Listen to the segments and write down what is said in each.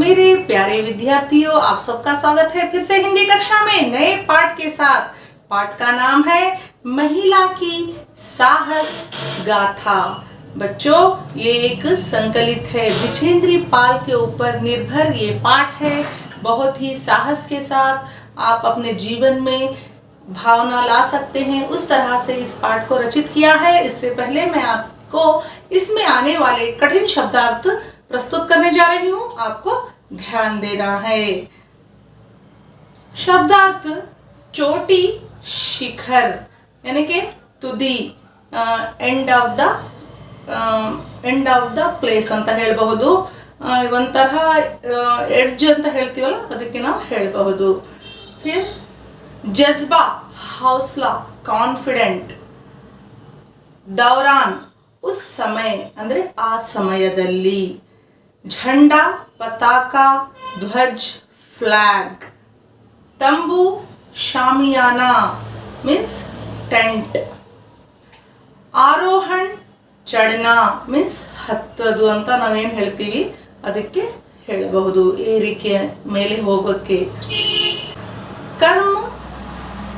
मेरे प्यारे विद्यार्थियों, आप सबका स्वागत है फिर से हिंदी कक्षा में नए पाठ के साथ। पाठ का नाम है महिला की साहस गाथा। बच्चों, ये एक संकलित है, विजेंद्री पाल के ऊपर निर्भर ये पाठ है। बहुत ही साहस के साथ आप अपने जीवन में भावना ला सकते हैं, उस तरह से इस पाठ को रचित किया है। इससे पहले मैं आपको इसमें आने वाले कठिन शब्दार्थ प्रस्तुत करने जा रही हूँ, आपको ध्यान देना है। शब्दार्थ चोटी, शिखर यानी कि ತುದಿ, ಎಂಡ್ ಆಫ್ ದ ಪ್ಲೇಸ್ ಅಂತ ಹೇಳಬಹುದು। ಒಂಥರ ಎಡ್ಜ್ ಅಂತ ಹೇಳ್ತೀವಲ್ಲ, ಅದಕ್ಕೆ ನಾವು ಹೇಳಬಹುದು। ಫಿರ್ ಜಜ್ಬಾ, ಹೌಸ್ಲಾ, ಕಾನ್ಫಿಡೆಂಟ್। ದೌರಾನ್, ಉಸ್ ಸಮಯ ಅಂದ್ರೆ ಆ ಸಮಯದಲ್ಲಿ। झंडा, पताका, ध्वज, फ्लैग। तंबू, शामियाना मीन्स टेंट। आरोहण, चढ़ना मीन्स ಹತ್ತದು ಅಂತ ನಾವೇನು ಹೇಳ್ತೀವಿ ಅದಕ್ಕೆ ಹೇಳಬಹುದು, ಏರಿಕೆ ಮೇಲೆ ಹೋಗೋಕ್ಕೆ। कर्म,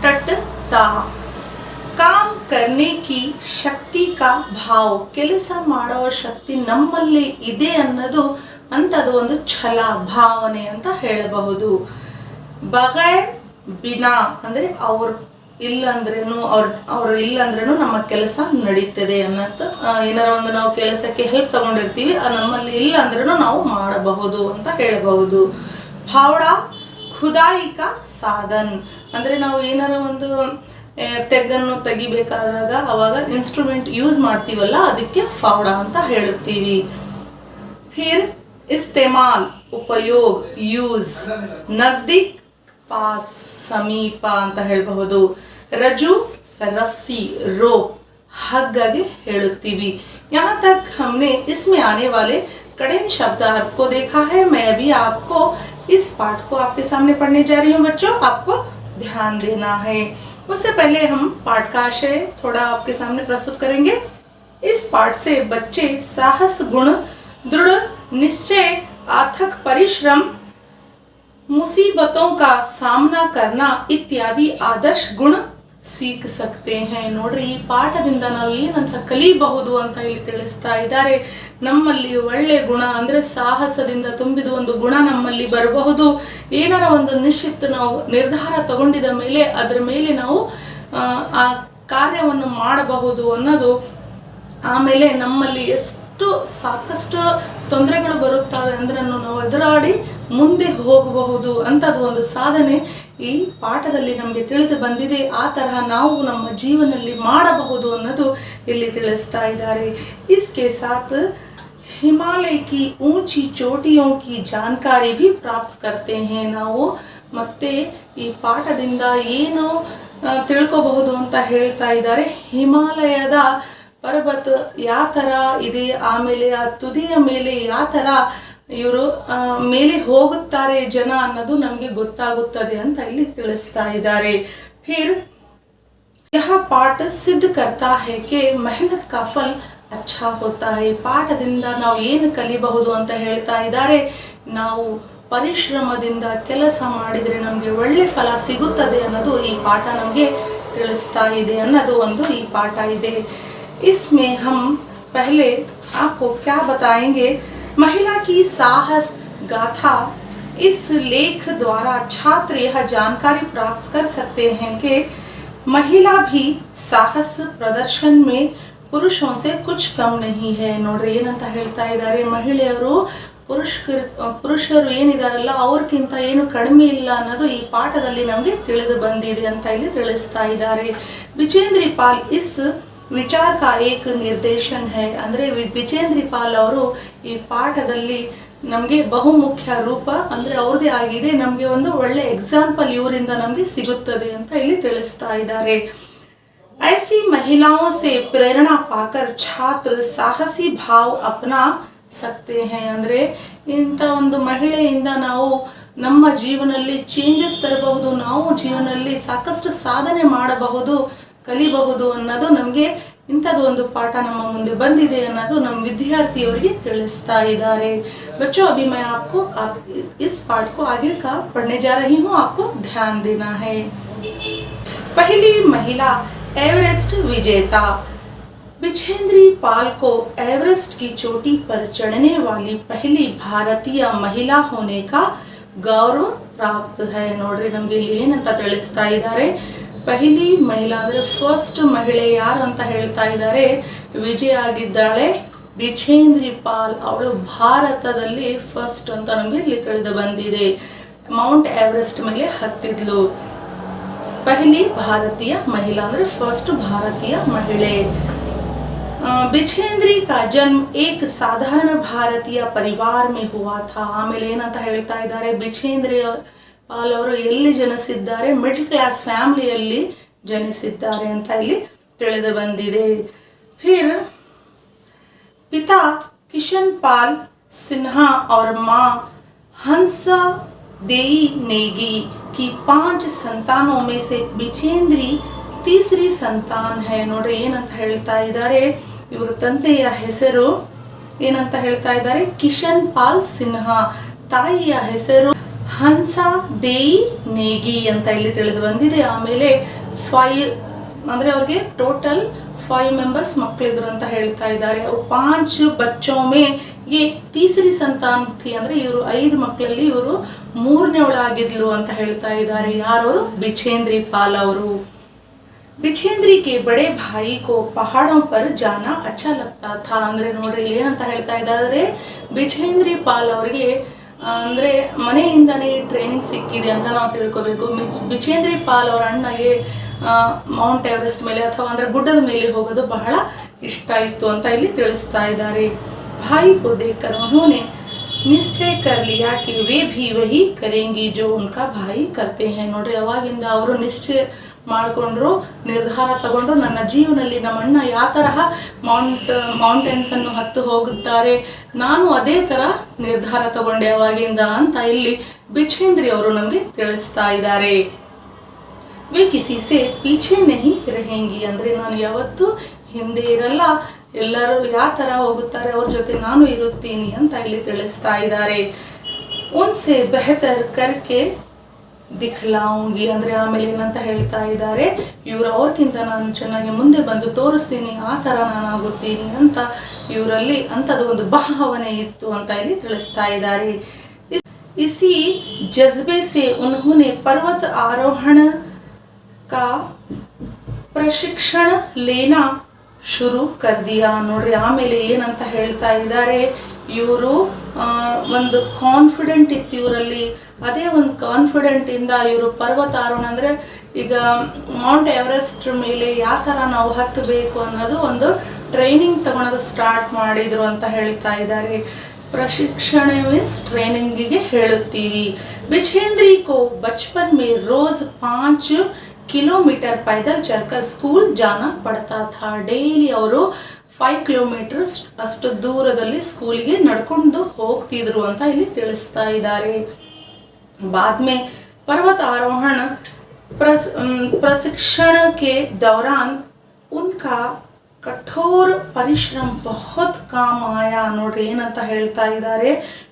टटता, काम करने की ಶಕ್ತಿ का ಭಾವ, ಕೆಲಸ ಮಾಡುವ ಶಕ್ತಿ ನಮ್ಮಲ್ಲಿ ಇದೆ ಅನ್ನೋದು ಅಂತದು ಒಂದು ಛಲ, ಭಾವನೆ ಅಂತ ಹೇಳಬಹುದು। ಬಗೈರ್, ಬಿನಾ ಅಂದ್ರೆ ಅವ್ರು ಇಲ್ಲಂದ್ರೇನು ನಮ್ಮ ಕೆಲಸ ನಡೀತದೆ ಅನ್ನೋದು। ಏನಾರ ಒಂದು ನಾವು ಕೆಲಸಕ್ಕೆ ಹೆಲ್ಪ್ ತಗೊಂಡಿರ್ತೀವಿ, ನಮ್ಮಲ್ಲಿ ಇಲ್ಲ ಅಂದ್ರೂ ನಾವು ಮಾಡಬಹುದು ಅಂತ ಹೇಳಬಹುದು। ಫಾವಡಾ, ಖುದಾಯಿ ಕಾ ಸಾಧನ್ ಅಂದ್ರೆ ನಾವು ಏನಾರ ಒಂದು ತೆಗ್ಗನ್ನು ತೆಗಿಬೇಕಾದಾಗ ಅವಾಗ ಇನ್ಸ್ಟ್ರೂಮೆಂಟ್ ಯೂಸ್ ಮಾಡ್ತೀವಲ್ಲ, ಅದಕ್ಕೆ ಫಾವಡಾ ಅಂತ ಹೇಳುತ್ತೀವಿ। ಫಿರ್ ಇಸ್ತೆಮಾಲ್, ಉಪಯೋಗ, ಯೂಸ್। ನಜ್ದೀಕ್, ಪಾಸ್, ಸಮೀಪ ಅಂತ ಹೇಳಬಹುದು। ರಜು, रस्सी, रोप, हग्गागे हेಳುತ್ತೀವಿ। यहाँ तक हमने इसमें आने वाले कठिन शब्दार्थ को देखा है। मैं अभी आपको इस पाठ को आपके सामने पढ़ने जा रही हूँ। बच्चों, आपको ध्यान देना है। उससे पहले हम पाठ का आशय थोड़ा आपके सामने प्रस्तुत करेंगे। इस पाठ से बच्चे साहस गुण, दृढ़ निश्चय, अथक परिश्रम, मुसीबतों का सामना करना इत्यादि आदर्श गुण सीख सकते हैं। ನೋಡ್ರಿ, ಈ ಪಾಠದಿಂದ ನಾವು ಏನಂತ ಕಲಿಯಬಹುದು ಅಂತ ಇಲ್ಲಿ ತಿಳಿಸ್ತಾ ಇದ್ದಾರೆ। ನಮ್ಮಲ್ಲಿ ಒಳ್ಳೆ ಗುಣ ಅಂದ್ರೆ ಸಾಹಸದಿಂದ ತುಂಬಿದ ಒಂದು ಗುಣ ನಮ್ಮಲ್ಲಿ ಬರಬಹುದು। ಏನಾರ ಒಂದು ನಿಶ್ಚಿತ ನಾವು ನಿರ್ಧಾರ ತಗೊಂಡಿದ ಮೇಲೆ ಅದರ ಮೇಲೆ ನಾವು ಆ ಕಾರ್ಯವನ್ನು ಮಾಡಬಹುದು ಅನ್ನೋದು। ಆಮೇಲೆ ನಮ್ಮಲ್ಲಿ ಸಾಕಷ್ಟು ತೊಂದರೆಗಳು ಬರುತ್ತವೆ ಅಂದ್ರೆ ನಾವು ಎದುರಾಡಿ ಮುಂದೆ ಹೋಗಬಹುದು ಅಂತದ್ದು ಒಂದು ಸಾಧನೆ ಈ ಪಾಠದಲ್ಲಿ ನಮಗೆ ತಿಳಿದು ಬಂದಿದೆ। ಆ ತರಹ ನಾವು ನಮ್ಮ ಜೀವನದಲ್ಲಿ ಮಾಡಬಹುದು ಅನ್ನೋದು ಇಲ್ಲಿ ತಿಳಿಸ್ತಾ ಇದ್ದಾರೆ। इसके साथ हिमालय की ऊंची चोटियों की जानकारी भी प्राप्त करते हैं। ನಾವು ಮತ್ತೆ ಈ ಪಾಠದಿಂದ ಏನು ತಿಳ್ಕೋಬಹುದು ಅಂತ ಹೇಳ್ತಾ ಇದ್ದಾರೆ। ಹಿಮಾಲಯದ ಪರ್ವತ ಯಾವ ತರ ಇದೆ, ಆಮೇಲೆ ಆ ತುದಿಯ ಮೇಲೆ ಯಾವ ತರ ಇವರು ಮೇಲೆ ಹೋಗುತ್ತಾರೆ ಜನ ಅನ್ನೋದು ನಮಗೆ ಗೊತ್ತಾಗುತ್ತದೆ ಅಂತ ಇಲ್ಲಿ ತಿಳಿಸ್ತಾ ಇದ್ದಾರೆ। फिर यह पाठ सिद्ध करता है कि मेहनत का फल अच्छा होता है। ಪಾಠದಿಂದ ನಾವು ಏನು ಕಲಿಬಹುದು ಅಂತ ಹೇಳ್ತಾ ಇದ್ದಾರೆ। ನಾವು ಪರಿಶ್ರಮದಿಂದ ಕೆಲಸ ಮಾಡಿದರೆ ನಮಗೆ ಒಳ್ಳೆ ಫಲ ಸಿಗುತ್ತದೆ ಅನ್ನೋದು ಈ ಪಾಠ ನಮಗೆ ತಿಳಿಸ್ತಾ ಇದೆ ಅನ್ನೋದು ಒಂದು ಈ ಪಾಠ ಇದೆ। इसमें हम पहले आपको क्या बताएंगे, महिला की साहस गाथा। इस लेख द्वारा छात्र यह जानकारी प्राप्त कर सकते हैं कि महिला भी साहस प्रदर्शन में पुरुषों से कुछ कम नहीं है। ನೋಡ್ರಿ, ಏನಂತ ಹೇಳ್ತಾ ಇದ್ದಾರೆ, ಮಹಿಳೆಯರು ಪುರುಷರು ಏನಿದಾರಲ್ಲ ಅವ್ರಕ್ಕಿಂತ ಏನು ಕಡಿಮೆ ಇಲ್ಲ ಅನ್ನೋದು ಈ ಪಾಠದಲ್ಲಿ ನಮಗೆ ತಿಳಿದು ಬಂದಿದೆ ಅಂತ ಇಲ್ಲಿ ತಿಳಿಸ್ತಾ ಇದ್ದಾರೆ। ವಿಜೇಂದ್ರಿ ಪಾಲ್ इस ವಿಚಾರ का एक ನಿರ್ದೇಶನ है ಅಂದ್ರೆ ವಿಜೇಂದ್ರಿ ಪಾಲ್ ಅವರು ಈ ಪಾಠದಲ್ಲಿ ನಮಗೆ ಬಹುಮುಖ್ಯ ರೂಪ ಅಂದ್ರೆ ಅವ್ರದೇ ಆಗಿದೆ, ನಮಗೆ ಒಂದು ಒಳ್ಳೆ ಎಕ್ಸಾಂಪಲ್ ಇವರಿಂದ ನಮಗೆ ಸಿಗುತ್ತದೆ ಅಂತ ಇಲ್ಲಿ ತಿಳಿಸ್ತಾ ಇದ್ದಾರೆ। ऐसी महिलाओं से प्रेरणा पाकर छात्र साहसी भाव अपना सकते हैं ಅಂದ್ರೆ ಇಂಥ ಒಂದು ಮಹಿಳೆಯಿಂದ ನಾವು ನಮ್ಮ ಜೀವನದಲ್ಲಿ ಚೇಂಜಸ್ ತರಬಹುದು, ನಾವು ಜೀವನದಲ್ಲಿ ಸಾಕಷ್ಟು ಸಾಧನೆ ಮಾಡಬಹುದು, ಕಲಿಬಹುದು ಅನ್ನೋದು ನಮಗೆ ಇಂಥದ್ದು ಒಂದು ಪಾಠ ನಮ್ಮ ಮುಂದೆ ಬಂದಿದೆ ಅನ್ನೋದು ನಮ್ಮ ವಿದ್ಯಾರ್ಥಿಯವರಿಗೆ ತಿಳಿಸ್ತಾ ಇದ್ದಾರೆ. बच्चों अभी मैं आपको इस पाठ को आगे का पढ़ने जा रही हूँ, आपको ध्यान देना है. पहली महिला एवरेस्ट विजेता. बिछेंद्री पाल को एवरेस्ट की चोटी पर चढ़ने वाली पहली भारतीय महिला होने का गौरव प्राप्त है. ನೋಡ್ರಿ ನಮಗೆ ಇಲ್ಲಿ ಏನಂತ ತಿಳಿಸ್ತಾ ಇದ್ದಾರೆ, ಪಹಲಿ ಮಹಿಳಾ ಅಂದರೆ ಫಸ್ಟ್ ಮಹಿಳೆ ಯಾರು ಅಂತ ಹೇಳ್ತಾ ಇದ್ದಾರೆ, ವಿಜಯ ಆಗಿದ್ದಾಳೆ ಬಿಛೇಂದ್ರಿ ಪಾಲ್. ಅವಳು ಭಾರತದಲ್ಲಿ ಫಸ್ಟ್ ಅಂತ ನಮಗೆ ಇಲ್ಲಿ ತಿಳಿದು ಬಂದಿದೆ. ಮೌಂಟ್ ಎವರೆಸ್ಟ್ ಮೇಲೆ ಹತ್ತಿದ್ಲು. पहली भारतीय महिला ಅಂದ್ರೆ फर्स्ट भारतीय महिला. बिछेंद्री का जन्म एक साधारण भारतीय परिवार में हुआ था. ಆಮೇಲೆ ಏನಂತ ಹೇಳ್ತಾ ಇದ್ದಾರೆ, ಬಿಛೇಂದ್ರಿ ಪಾಲ್ ಅವರು ಎಲ್ಲಿ ಜನಿಸಿದ್ದಾರೆ, ಮಿಡಲ್ ಕ್ಲಾಸ್ ಫ್ಯಾಮಿಲಿಯಲ್ಲಿ ಜನಿಸಿದ್ದಾರೆ ಅಂತ ಇಲ್ಲಿ ತಿಳಿದು ಬಂದಿದೆ. फिर पिता किशन पाल सिन्हा और माँ हंसा देई नेगी की 5 संतानों में से बिछेंद्री तीसरी संतान है. ನೋಡ್ರಿ ಏನಂತ ಹೇಳ್ತಾ ಇದ್ದಾರೆ, ಇವ್ರ ತಂದೆಯ ಹೆಸರು ಏನಂತ ಹೇಳ್ತಾ ಇದ್ದಾರೆ, ಕಿಶನ್ ಪಾಲ್ ಸಿನ್ಹಾ. ತಾಯಿಯ ಹೆಸರು ಹಂಸಾ ದೇಯಿ ನೇಗಿ ಅಂತ ಇಲ್ಲಿ ತಿಳಿದು ಬಂದಿದೆ. ಆಮೇಲೆ 5 ಅಂದರೆ ಅವ್ರಿಗೆ ಟೋಟಲ್ 5 ಮೆಂಬರ್ಸ್ ಮಕ್ಕಳಿದ್ರು ಅಂತ ಹೇಳ್ತಾ ಇದ್ದಾರೆ. 5 बच्चों में ये तीसरी संतान थी ಅಂದರೆ ಇವರು 5 ಮಕ್ಕಳಲ್ಲಿ ಇವರು 3ನೇವಳಾಗಿದ್ಲು ಅಂತ ಹೇಳ್ತಾ ಇದ್ದಾರೆ. ಯಾರವರು, बिछेंद्री पाल ಅವರು. बिछेंद्री के बड़े भाई को पहाड़ों पर जाना अच्छा लगता था. ಅಂದರೆ ನೋಡ್ರಿ ಇಲ್ಲಿ ಏನಂತ ಹೇಳ್ತಾ ಇದ್ದಾರೆ, बिछेंद्री पाल ಅವರಿಗೆ ಅಂದರೆ ಮನೆಯಿಂದನೇ ಟ್ರೈನಿಂಗ್ ಸಿಕ್ಕಿದೆ ಅಂತ ನಾವು ತಿಳ್ಕೊಬೇಕು. बिछेंद्री पाल ಅವರ ಅಣ್ಣಗೆ ಮೌಂಟ್ ಎವರೆಸ್ಟ್ ಮೇಲೆ ಅಥವಾ ಅಂದರೆ ಗುಡ್ಡದ ಮೇಲೆ ಹೋಗೋದು ಬಹಳ ಇಷ್ಟ ಇತ್ತು ಅಂತ ಇಲ್ಲಿ ತಿಳಿಸ್ತಾ ಇದ್ದಾರೆ. भाई को देखकर उन्होंने निश्चय कर लिया कि वे भी वही करेंगी जो उनका भाई करते हैं. ನೋಡ್ರಿ ಅವಾಗಿಂದ ಅವರು ನಿಶ್ಚಯ ಮಾಡಿಕೊಂಡ್ರು, ನಿರ್ಧಾರ ತಗೊಂಡ್ರು, ನನ್ನ ಜೀವನದಲ್ಲಿ ನಮ್ಮ ಅಣ್ಣ ಯಾವ ತರಹ ಮೌಂಟೇನ್ಸ್ ಅನ್ನು ಹತ್ತು ಹೋಗುತ್ತಾರೆ, ನಾನು ಅದೇ ತರ ನಿರ್ಧಾರ ತಗೊಂಡೆ ಅವಾಗಿಂದ ಅಂತ ಇಲ್ಲಿ ಬಿಛೇಂದ್ರಿ ಅವರು ನಮಗೆ ತಿಳಿಸ್ತಾ ಇದ್ದಾರೆ. वे किसी से पीछे नहीं रहेंगी ಅಂದರೆ ನಾನು ಯಾವತ್ತೂ ಹಿಂದೆ ಇರಲ್ಲ, ಎಲ್ಲರೂ ಯಾವ ತರ ಹೋಗುತ್ತಾರೆ ಅವ್ರ ಜೊತೆ ನಾನು ಇರುತ್ತೀನಿ ಅಂತ ಇಲ್ಲಿ ತಿಳಿಸ್ತಾ ಇದ್ದಾರೆ. उनसे बेहतर करके ದಿಖಲಾਉਂಗಿ ಅಂದರೆ ಆಮೇಲೆ ಏನಂತ ಹೇಳ್ತಾ ಇದ್ದಾರೆ, ಇವರು ಅವ್ರಕ್ಕಿಂತ ನಾನು ಚೆನ್ನಾಗಿ ಮುಂದೆ ಬಂದು ತೋರಿಸ್ತೀನಿ, ಆ ಥರ ನಾನು ಆಗುತ್ತೀನಿ ಅಂತ ಇವರಲ್ಲಿ ಅಂಥದ್ದು ಒಂದು ಭಾವನೆ ಇತ್ತು ಅಂತ ಇಲ್ಲಿ ತಿಳಿಸ್ತಾ ಇದ್ದಾರೆ. इसी जज्बे से उन्होंने पर्वत आरोहण का प्रशिक्षण लेना ಶುರು ಕರ್ ದಿಯಾ. ನೋಡ್ರಿ ಆಮೇಲೆ ಏನಂತ ಹೇಳ್ತಾ ಇದ್ದಾರೆ, ಇವರು ಒಂದು ಕಾನ್ಫಿಡೆಂಟ್ ಇತ್ತು ಇವರಲ್ಲಿ. ಅದೇ ಒಂದು ಕಾನ್ಫಿಡೆಂಟ್ ಇಂದ ಇವರು ಪರ್ವತಾರೋಹಣ ಅಂದರೆ ಈಗ ಮೌಂಟ್ ಎವರೆಸ್ಟ್ ಮೇಲೆ ಯಾವ ಥರ ನಾವು ಹತ್ತಬೇಕು ಅನ್ನೋದು ಒಂದು ಟ್ರೈನಿಂಗ್ ತಗೊಳೋದು ಸ್ಟಾರ್ಟ್ ಮಾಡಿದ್ರು ಅಂತ ಹೇಳ್ತಾ ಇದ್ದಾರೆ. प्रशिक्षण मीन्स ट्रेनिंग हेಳುತ್ತೀವಿ. बिछेंद्री को बचपन में रोज 5 किलोमीटर पैदल चलकर स्कूल जाना पड़ता था. ಡೈಲಿ ಅವರು 5 ಕಿಲೋಮೀಟರ್ ಅಷ್ಟು ದೂರದಲ್ಲಿ ಸ್ಕೂಲಿಗೆ ನಡ್ಕೊಂಡು ಹೋಗ್ತಿದ್ರು ಅಂತ ಇಲ್ಲಿ ತಿಳಿಸ್ತಾ ಇದ್ದಾರೆ. बाद में पर्वत आरोहण प्रशिक्षण के दौरान उनका ಕಠೋರ ಪರಿಶ್ರಮ ಬಹುತ್ ಕಾಮ್ ಆಯಾ. ನೋಡ್ರಿ ಏನಂತ ಹೇಳ್ತಾ ಇದ್ದಾರೆ,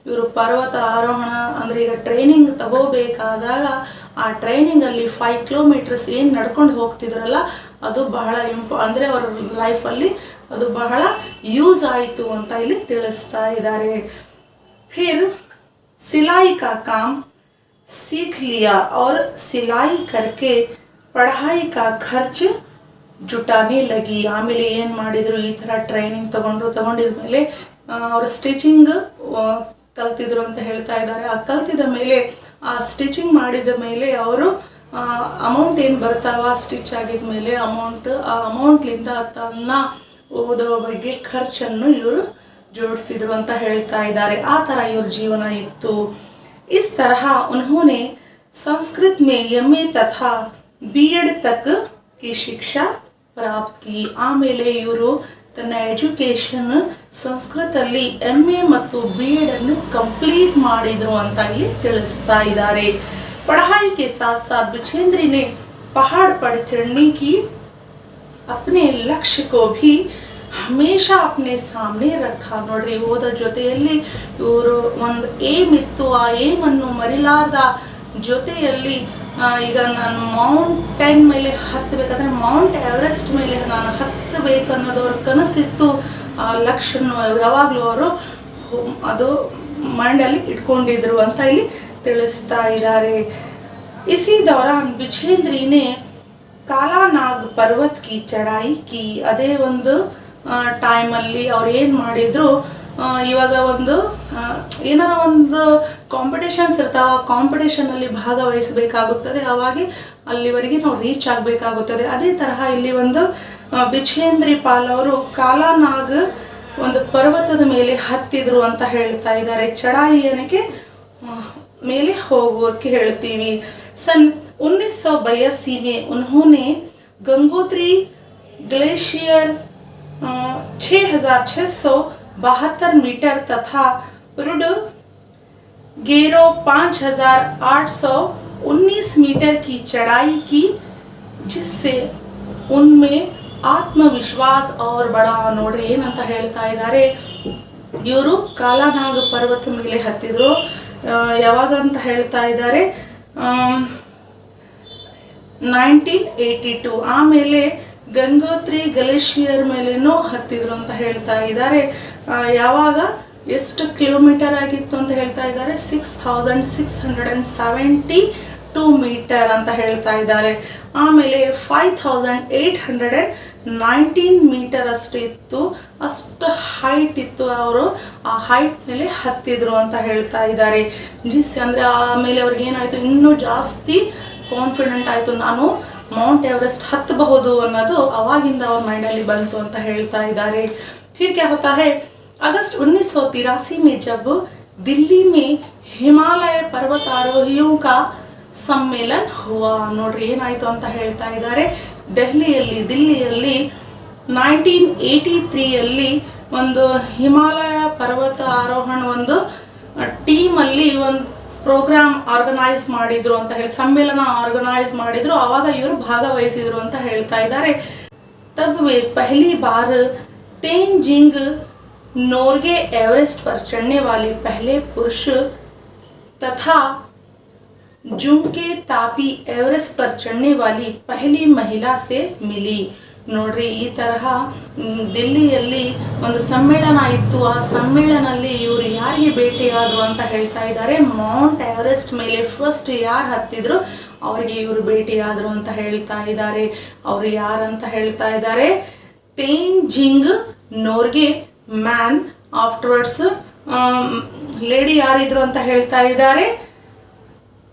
ಇವರು ಪರ್ವತ ಆರೋಹಣ ಅಂದರೆ ಈಗ ಟ್ರೈನಿಂಗ್ ತಗೋಬೇಕಾದಾಗ ಆ ಟ್ರೈನಿಂಗಲ್ಲಿ 5 ಕಿಲೋಮೀಟರ್ಸ್ ಏನು ನಡ್ಕೊಂಡು ಹೋಗ್ತಿದ್ರಲ್ಲ ಅದು ಬಹಳ ಅಂದರೆ ಅವ್ರ ಲೈಫಲ್ಲಿ ಅದು ಬಹಳ ಯೂಸ್ ಆಯಿತು ಅಂತ ಇಲ್ಲಿ ತಿಳಿಸ್ತಾ ಇದ್ದಾರೆ. फिर सिलाई का काम सीख लिया और सिलाई करके पढ़ाई का खर्च ಜುಟಾನೆ ಲಗಿ. ಆಮೇಲೆ ಏನು ಮಾಡಿದರು, ಈ ಥರ ಟ್ರೈನಿಂಗ್ ತಗೊಂಡಿದ ಮೇಲೆ ಅವರು ಸ್ಟಿಚಿಂಗ್ ಕಲ್ತಿದ್ರು ಅಂತ ಹೇಳ್ತಾ ಇದ್ದಾರೆ. ಆ ಕಲ್ತಿದ ಮೇಲೆ ಆ ಸ್ಟಿಚಿಂಗ್ ಮಾಡಿದ ಮೇಲೆ ಅವರು ಅಮೌಂಟ್ ಏನು ಬರ್ತಾವ ಸ್ಟಿಚ್ ಆಗಿದ ಮೇಲೆ ಆ ಅಮೌಂಟ್ಲಿಂದ ತನ್ನ ಓದೋ ಬಗ್ಗೆ ಖರ್ಚನ್ನು ಇವರು ಜೋಡಿಸಿದ್ರು ಅಂತ ಹೇಳ್ತಾ ಇದ್ದಾರೆ. ಆ ಥರ ಇವ್ರ ಜೀವನ ಇತ್ತು. इस तरह उन्होंने संस्कृत में MA तथा BEd तक की शिक्षा प्राप्त की. ಆಮೇಲೆ ಇವರು ತನ್ನ ಎಜುಕೇಶನ್ ಸಂಸ್ಕೃತದಲ್ಲಿ MA ಮತ್ತು BEd ಅನ್ನು ಕಂಪ್ಲೀಟ್ ಮಾಡಿದ್ರು ಅಂತ ಇಲ್ಲಿ ತಿಳಿಸ್ತಾ ಇದ್ದಾರೆ. पढ़ाई के साथ साथ बिछेंद्री ने पहाड़ पर चढ़ने की अपने लक्ष्य को भी ಹಮೇಶಾ अपने सामने रखा ನೋಡ್ರಿ ಓದೋ ಜೊತೆಯಲ್ಲಿ ಇವರು ಒಂದು ಏಮ್ ಇತ್ತು ಆ ಏಮನ್ನು ಮರಿಲಾರ್ದ ಜೊತೆಯಲ್ಲಿ ಈಗ ನಾನು ಮೌಂಟೇನ್ ಮೇಲೆ ಹತ್ತಬೇಕಂದ್ರೆ ಮೌಂಟ್ ಎವರೆಸ್ಟ್ ಮೇಲೆ ನಾನು ಹತ್ತಬೇಕು ಅನ್ನೋದವ್ರ ಕನಸಿತ್ತು ಆ ಲಕ್ಷ್ಯವನ್ನು ಯಾವಾಗಲೂ ಅವರು ಅದು ಮೈಂಡಲ್ಲಿ ಇಟ್ಕೊಂಡಿದ್ರು ಅಂತ ಇಲ್ಲಿ ತಿಳಿಸ್ತಾ ಇದ್ದಾರೆ इसी दौरान बिछेंद्री ने काला नाग पर्वत की चढ़ाई की ಅದೇ ಒಂದು ಟೈಮಲ್ಲಿ ಅವ್ರು ಏನು ಮಾಡಿದ್ರು ಇವಾಗ ಒಂದು ಏನಾರ ಒಂದು ಕಾಂಪಿಟೇಷನ್ಸ್ ಇರ್ತಾವ ಕಾಂಪಿಟೇಷನಲ್ಲಿ ಭಾಗವಹಿಸಬೇಕಾಗುತ್ತದೆ ಅವಾಗ ಅಲ್ಲಿವರೆಗೆ ನಾವು ರೀಚ್ ಆಗಬೇಕಾಗುತ್ತದೆ ಅದೇ ತರಹ ಇಲ್ಲಿ ಒಂದು ಬಿಛೇಂದ್ರಿ ಪಾಲ್ ಅವರು ಕಾಲಾನಾಗ್ ಒಂದು ಪರ್ವತದ ಮೇಲೆ ಹತ್ತಿದ್ರು ಅಂತ ಹೇಳ್ತಾ ಇದ್ದಾರೆ ಚढ़ाई ಏನಕ್ಕೆ ಮೇಲೆ ಹೋಗೋಕ್ಕೆ ಹೇಳ್ತೀವಿ सन 1982 में उन्होंने गंगोत्री ग्लेशियर 6,672 मीटर तथा रुडगेरो 5,819 मीटर की चढ़ाई की जिससे उनमें ಆತ್ಮವಿಶ್ವಾಸ और ಬड़ा ನೋಡ್ರಿ ಏನಂತ ಹೇಳ್ತಾ ಇದ್ದಾರೆ ಇವರು ಕಾಲಾನಾಗ್ ಪರ್ವತ ಮೇಲೆ ಹತ್ತಿದ್ರು ಯಾವಾಗ ಅಂತ ಹೇಳ್ತಾ ಇದ್ದಾರೆ 1982 ಆಮೇಲೆ ಗಂಗೋತ್ರಿ ಗ್ಲೇಷಿಯರ್ ಮೇಲೇನೂ ಹತ್ತಿದ್ರು ಅಂತ ಹೇಳ್ತಾ ಇದ್ದಾರೆ ಯಾವಾಗ ಎಷ್ಟು ಕಿಲೋಮೀಟರ್ ಆಗಿತ್ತು ಅಂತ ಹೇಳ್ತಾ ಇದ್ದಾರೆ 6,672 ಮೀಟರ್ ಅಂತ ಹೇಳ್ತಾ ಇದ್ದಾರೆ ಆಮೇಲೆ 5,819 ಮೀಟರ್ ಅಷ್ಟು ಇತ್ತು ಅಷ್ಟು ಹೈಟ್ ಇತ್ತು ಅವರು ಆ ಹೈಟ್ ಮೇಲೆ ಹತ್ತಿದ್ರು ಅಂತ ಹೇಳ್ತಾ ಇದ್ದಾರೆ ಜಿಸ್ ಅಂದರೆ ಆಮೇಲೆ ಅವ್ರಿಗೆ ಏನಾಯಿತು ಇನ್ನೂ ಜಾಸ್ತಿ ಕಾನ್ಫಿಡೆಂಟ್ ಆಯಿತು ನಾನು ಮೌಂಟ್ ಎವರೆಸ್ಟ್ ಹತ್ತಬಹುದು ಅನ್ನೋದು ಅವಾಗಿಂದ ಅವ್ರ ಮೈಂಡಲ್ಲಿ ಬಂತು ಅಂತ ಹೇಳ್ತಾ ಇದ್ದಾರೆ फिर क्या होता है अगस्त 1983 में जब दिल्ली में हिमालय पर्वतारोहियों का सम्मेलन हुआ ನೋಡ್ರಿ ಏನಾಯಿತು ಅಂತ ಹೇಳ್ತಾ ಇದ್ದಾರೆ ದಿಲ್ಲಿಯಲ್ಲಿ 1983ಯಲ್ಲಿ ಒಂದು ಹಿಮಾಲಯ ಪರ್ವತ ಆರೋಹಣ ಒಂದು ಟೀಮಲ್ಲಿ ಒಂದು ಪ್ರೋಗ್ರಾಮ್ ಆರ್ಗನೈಸ್ ಮಾಡಿದ್ರು ಅಂತ ಹೇಳಿ ಸಮ್ಮೇಳನ ಆರ್ಗನೈಸ್ ಮಾಡಿದ್ರು ಆವಾಗ ಇವರು ಭಾಗವಹಿಸಿದ್ರು ಅಂತ ಹೇಳ್ತಾ ಇದ್ದಾರೆ तब वे पहली बार तेंजिंग नोर्गे एवरेस्ट पर चढ़ने वाले पहले पुरुष तथा जुंके तापी एवरेस्ट पर चढ़ने वाली पहली महिला से मिली ನೋಡ್ರಿ ಈ ತರಹ ದಿಲ್ಲಿಯಲ್ಲಿ ಒಂದು ಸಮ್ಮೇಳನ ಇತ್ತು ಆ ಸಮ್ಮೇಳನದಲ್ಲಿ ಇವರು ಯಾರಿಗೆ ಭೇಟಿಯಾದರು ಅಂತ ಹೇಳ್ತಾ ಇದ್ದಾರೆ ಮೌಂಟ್ ಎವರೆಸ್ಟ್ ಮೇಲೆ ಫಸ್ಟ್ ಯಾರು ಹತ್ತಿದ್ರು ಅವರಿಗೆ ಇವರು ಭೇಟಿಯಾದರು ಅಂತ ಹೇಳ್ತಾ ಇದ್ದಾರೆ ಅವರು ಯಾರಂತ ಹೇಳ್ತಾ ಇದ್ದಾರೆ ತೇಂಜಿಂಗ್ ನೋರ್ಗೆ ಮ್ಯಾನ್ ಆಫ್ಟರ್ವರ್ಡ್ಸ್ ಲೇಡಿ ಯಾರಿದ್ರು ಅಂತ ಹೇಳ್ತಾ ಇದ್ದಾರೆ